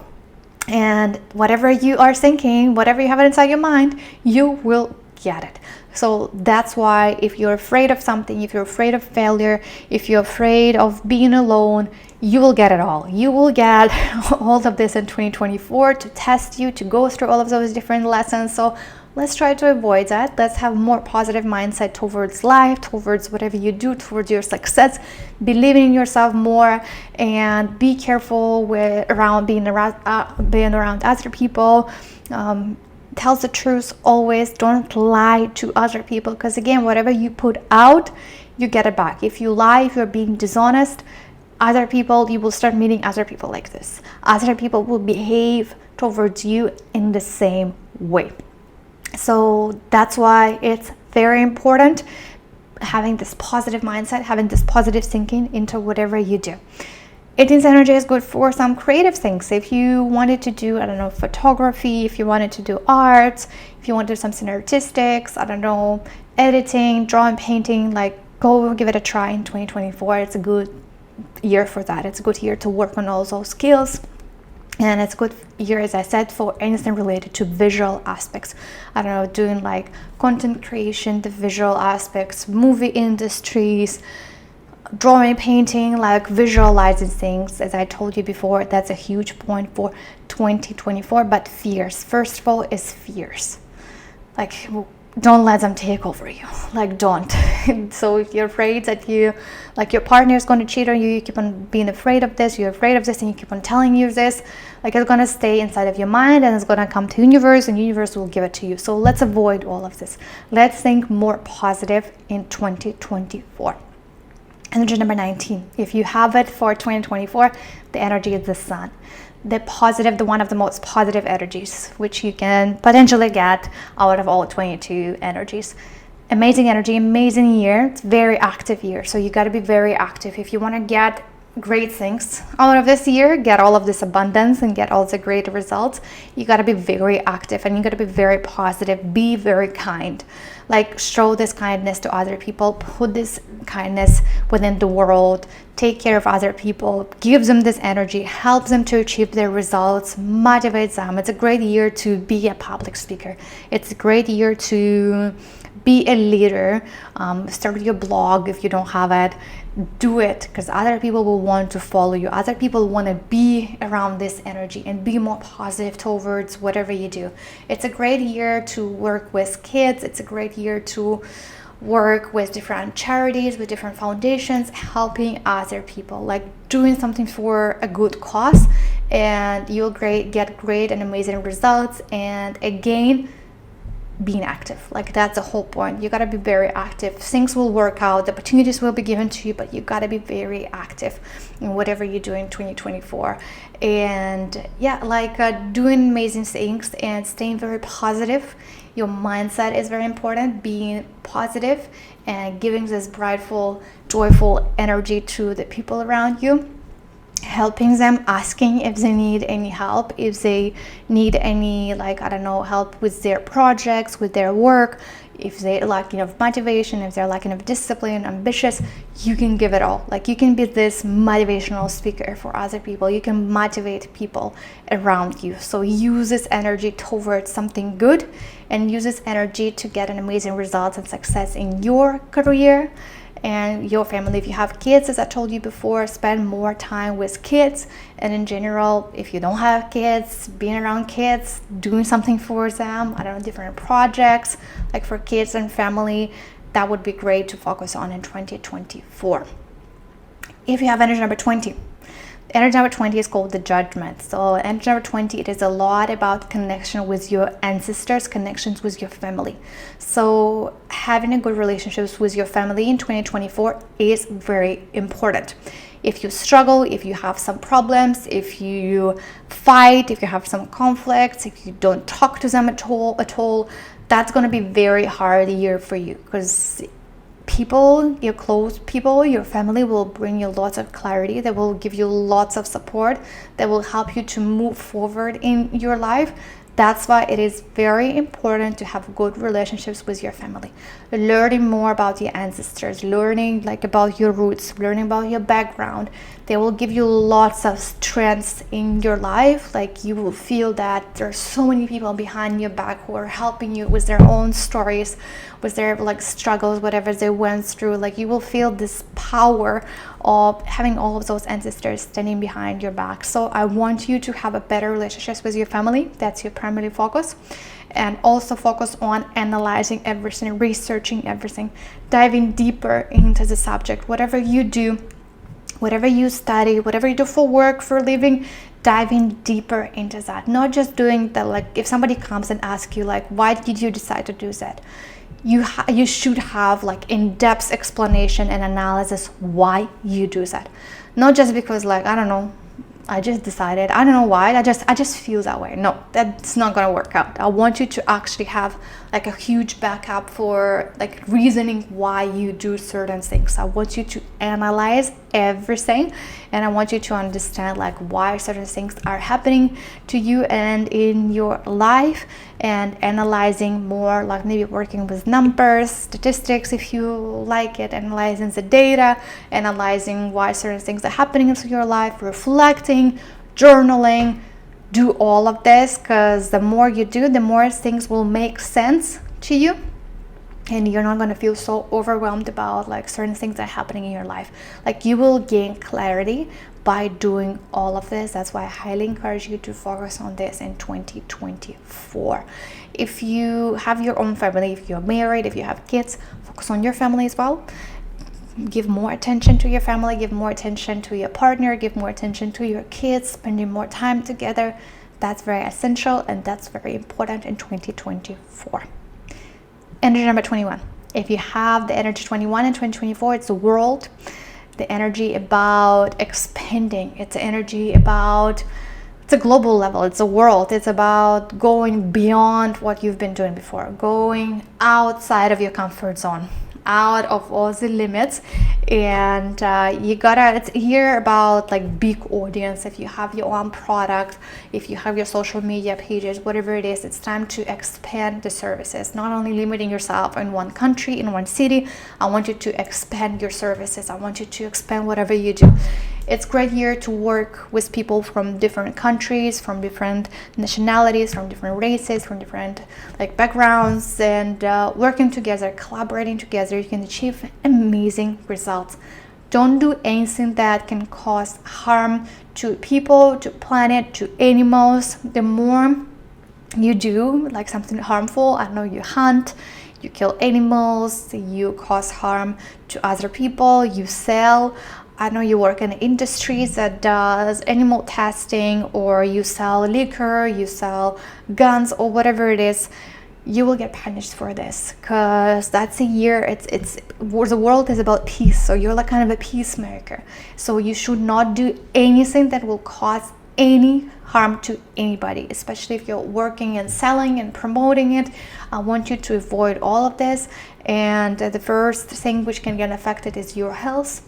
A: And whatever you are thinking, whatever you have inside your mind, you will get it. So that's why if you're afraid of something, if you're afraid of failure, if you're afraid of being alone, you will get it all. You will get all of this in 2024 to test you, to go through all of those different lessons. So let's try to avoid that. Let's have more positive mindset towards life, towards whatever you do, towards your success. Believe in yourself more, and be careful with being around other people. Tell the truth always. Don't lie to other people, because again, whatever you put out, you get it back. If you lie, if you're being dishonest, other people, you will start meeting other people like this. Other people will behave towards you in the same way. So that's why it's very important having this positive mindset, having this positive thinking into whatever you do. 18th energy is good for some creative things. If you wanted to do, photography, if you wanted to do art, if you want to do something artistics, editing, drawing, painting, like go give it a try in 2024. It's a good year for that. It's a good year to work on all those skills. And it's a good year, as I said, for anything related to visual aspects. Doing like content creation, the visual aspects, movie industries, drawing, painting, like visualizing things. As I told you before, that's a huge point for 2024. But fears, first of all, is fears. Like, don't let them take over you. Like, don't. So if you're afraid that your partner is going to cheat on you, you keep on being afraid of this, you're afraid of this, and you keep on telling you this, like it's going to stay inside of your mind, and it's going to come to the universe, and the universe will give it to you. So let's avoid all of this. Let's think more positive in 2024. Energy number 19. If you have it for 2024, the energy is the sun. The one of the most positive energies, which you can potentially get out of all 22 energies. Amazing energy, amazing year. It's very active year. So you got to be very active. If you want to get great things out of this year, get all of this abundance and get all the great results, you got to be very active, and you got to be very positive. Be very kind. Like, show this kindness to other people. Put this kindness within the world. take care of other people, gives them this energy, helps them to achieve their results, motivates them. It's a great year to be a public speaker. It's a great year to be a leader. Start your blog if you don't have it. Do it, because other people will want to follow you. Other people want to be around this energy and be more positive towards whatever you do. It's a great year to work with kids. It's a great year to work with different charities, with different foundations, helping other people, like doing something for a good cause, and you'll get great and amazing results. And again, being active, like that's the whole point. You got to be very active. Things will work out, the opportunities will be given to you, but you got to be very active in whatever you do in 2024. And yeah, like doing amazing things and staying very positive. Your mindset is very important, being positive and giving this brightful, joyful energy to the people around you, helping them, asking if they need any help, if they need any, like, I don't know, help with their projects, with their work, if they lack enough motivation, if they're lacking of discipline, ambitious, you can give it all. Like, you can be this motivational speaker for other people. You can motivate people around you. So use this energy towards something good, and use this energy to get an amazing results and success in your career and your family. If you have kids, as I told you before, spend more time with kids. And in general, if you don't have kids, being around kids, doing something for them, I don't know, different projects like for kids and family, that would be great to focus on in 2024. If you have energy number 20, energy number 20 is called the Judgment. So energy number 20, it is a lot about connection with your ancestors, connections with your family. So having a good relationships with your family in 2024 is very important. If you struggle, if you have some problems, if you fight, if you have some conflicts, if you don't talk to them at all, that's going to be very hard year for you, because people, your close people, your family will bring you lots of clarity. They will give you lots of support that will help you to move forward in your life. That's why it is very important to have good relationships with your family. Learning more about your ancestors, learning like about your roots, learning about your background. They will give you lots of strengths in your life. Like, you will feel that there's so many people behind your back who are helping you with their own stories, with their like struggles, whatever they went through. Like, you will feel this power of having all of those ancestors standing behind your back. So I want you to have a better relationships with your family. That's your primary focus. And also focus on analyzing everything, researching everything, diving deeper into the subject. Whatever you do, whatever you study, whatever you do for work, for living, diving deeper into that. Not just doing that, like if somebody comes and asks you like, why did you decide to do that? You should have like in-depth explanation and analysis why you do that. Not just because like, I don't know, I just decided, I don't know why, I just feel that way. No, that's not gonna work out. I want you to actually have like a huge backup for like reasoning why you do certain things. I want you to analyze everything, and I want you to understand like why certain things are happening to you and in your life, and analyzing more, like maybe working with numbers, statistics if you like it, analyzing the data, analyzing why certain things are happening into your life, reflecting, journaling. Do all of this, because the more you do, the more things will make sense to you, and you're not going to feel so overwhelmed about like certain things that are happening in your life. Like, you will gain clarity by doing all of this. That's why I highly encourage you to focus on this in 2024. If you have your own family, if you're married, if you have kids, focus on your family as well. Give more attention to your family, give more attention to your partner, give more attention to your kids, spending more time together. That's very essential, and that's very important in 2024. Energy number 21. If you have the energy 21 in 2024, it's the world. The energy about expanding. It's the energy about, it's a global level, it's a world. It's about going beyond what you've been doing before, going outside of your comfort zone. out of all the limits. And you gotta, it's here about like big audience. If you have your own product, if you have your social media pages, whatever it is, it's time to expand the services, not only limiting yourself in one country, in one city. I want you to expand your services. I want you to expand whatever you do. It's great here to work with people from different countries, from different nationalities, from different races, from different like backgrounds, and working together, collaborating together, you can achieve amazing results. Don't do anything that can cause harm to people, to planet, to animals. The more you do like something harmful, I know you hunt, you kill animals, you cause harm to other people, you sell, I know you work in industries that does animal testing, or you sell liquor, you sell guns, or whatever it is, you will get punished for this, because that's a year, it's the world is about peace, so you're like kind of a peacemaker. So you should not do anything that will cause any harm to anybody, especially if you're working and selling and promoting it. I want you to avoid all of this. And the first thing which can get affected is your health.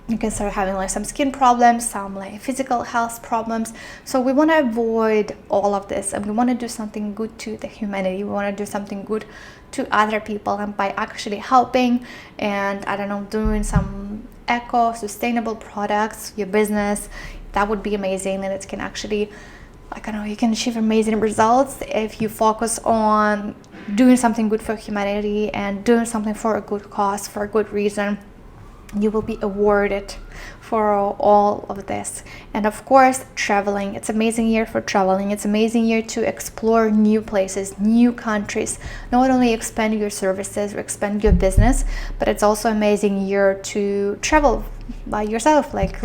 A: You can start having like some skin problems, some like physical health problems. So we want to avoid all of this, and we want to do something good to the humanity. We want to do something good to other people, and by actually helping and I don't know, doing some eco sustainable products, your business, that would be amazing. And it can actually, like, I don't know, you can achieve amazing results if you focus on doing something good for humanity and doing something for a good cause, for a good reason. You will be awarded for all of this. And of course, traveling. It's amazing year for traveling. It's amazing year to explore new places, new countries, not only expand your services or expand your business, but it's also amazing year to travel by yourself, like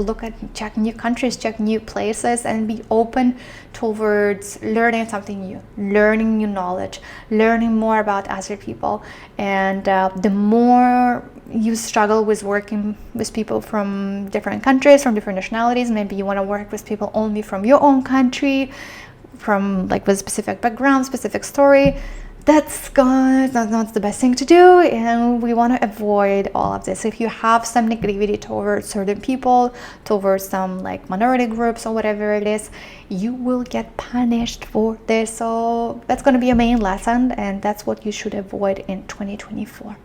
A: check new countries, check new places, and be open towards learning something new, learning new knowledge, learning more about other people. And the more you struggle with working with people from different countries, from different nationalities, maybe you want to work with people only from your own country, from like with specific background, specific story, that's not the best thing to do, and we want to avoid all of this. If you have some negativity towards certain people, towards some like minority groups or whatever it is, you will get punished for this. So that's going to be a main lesson, and that's what you should avoid in 2024.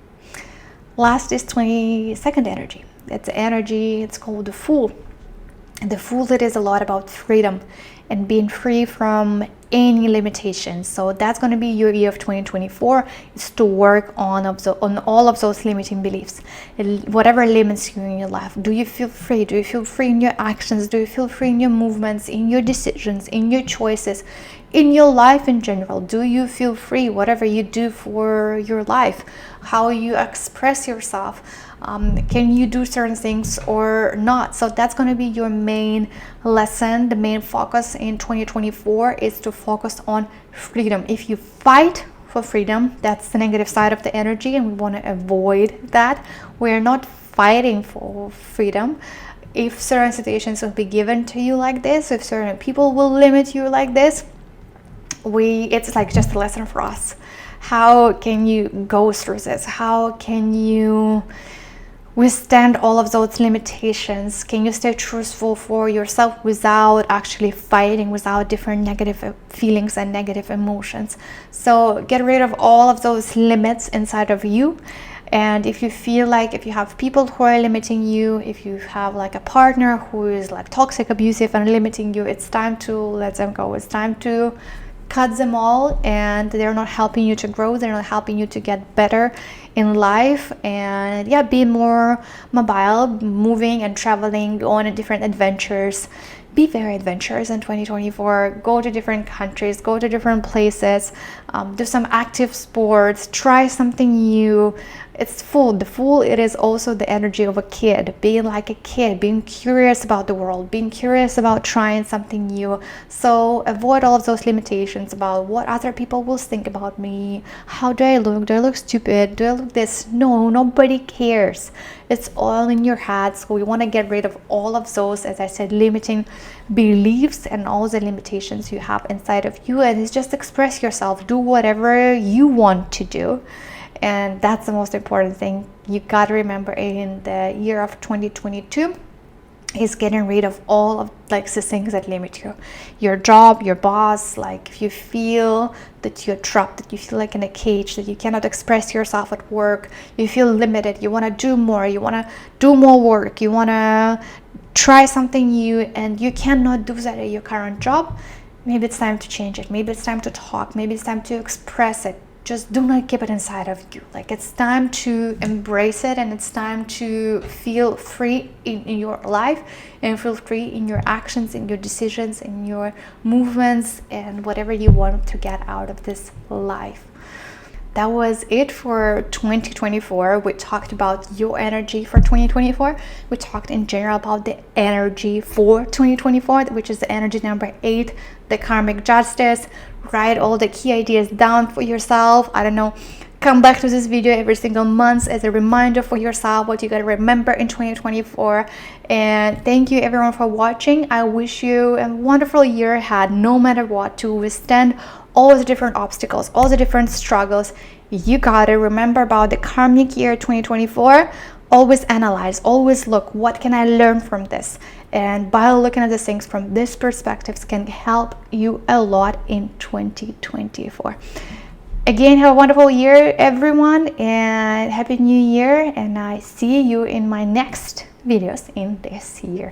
A: Last is 22nd energy. It's energy, it's called the Fool. The Fool, it is a lot about freedom and being free from any limitations. So that's going to be your year of 2024, is to work on all of those limiting beliefs, whatever limits you in your life. Do you feel free? Do you feel free in your actions? Do you feel free in your movements, in your decisions, in your choices, in your life in general? Do you feel free whatever you do for your life, how you express yourself? Can you do certain things or not? So that's going to be your main lesson. The main focus in 2024 is to focus on freedom. If you fight for freedom, that's the negative side of the energy, and we want to avoid that. We're not fighting for freedom. If certain situations will be given to you like this, if certain people will limit you like this, it's like just a lesson for us. How can you go through this? How can you withstand all of those limitations? Can you stay truthful for yourself without actually fighting, without different negative feelings and negative emotions? So get rid of all of those limits inside of you. And if you feel like, if you have people who are limiting you, if you have like a partner who is like toxic, abusive and limiting you, it's time to let them go. It's time to cut them all, and they're not helping you to grow, they're not helping you to get better in life. And yeah, be more mobile, moving and traveling, go on different adventures. Be very adventurous in 2024. Go to different countries, go to different places, do some active sports, try something new. It's the Fool, it is also the energy of a kid, being like a kid, being curious about the world, being curious about trying something new. So avoid all of those limitations about what other people will think about me. How do I look? Do I look stupid? Do I look this? No, nobody cares. It's all in your head. So we want to get rid of all of those, as I said, limiting beliefs and all the limitations you have inside of you, and it's just express yourself, do whatever you want to do. And that's the most important thing. You got to remember, in the year of 2022 is getting rid of all of like the things that limit you, your job, your boss. Like if you feel that you're trapped, that you feel like in a cage, that you cannot express yourself at work, you feel limited, you want to do more, you want to do more work, you want to try something new, and you cannot do that at your current job, maybe it's time to change it. Maybe it's time to talk, maybe it's time to express it. Just do not keep it inside of you. Like, it's time to embrace it, and it's time to feel free in your life, and feel free in your actions, in your decisions, in your movements, and whatever you want to get out of this life. That was it for 2024. We talked about your energy for 2024. We talked in general about the energy for 2024, which is the energy number 8, the karmic justice. Write all the key ideas down for yourself. I don't know, come back to this video every single month as a reminder for yourself what you got to remember in 2024. And thank you everyone for watching. I wish you a wonderful year ahead, no matter what, to withstand all the different obstacles, all the different struggles. You gotta remember about the karmic year 2024. Always analyze, always look, what can I learn from this? And by looking at the things from this perspective can help you a lot in 2024. Again, have a wonderful year, everyone, and Happy New Year. And I see you in my next videos in this year.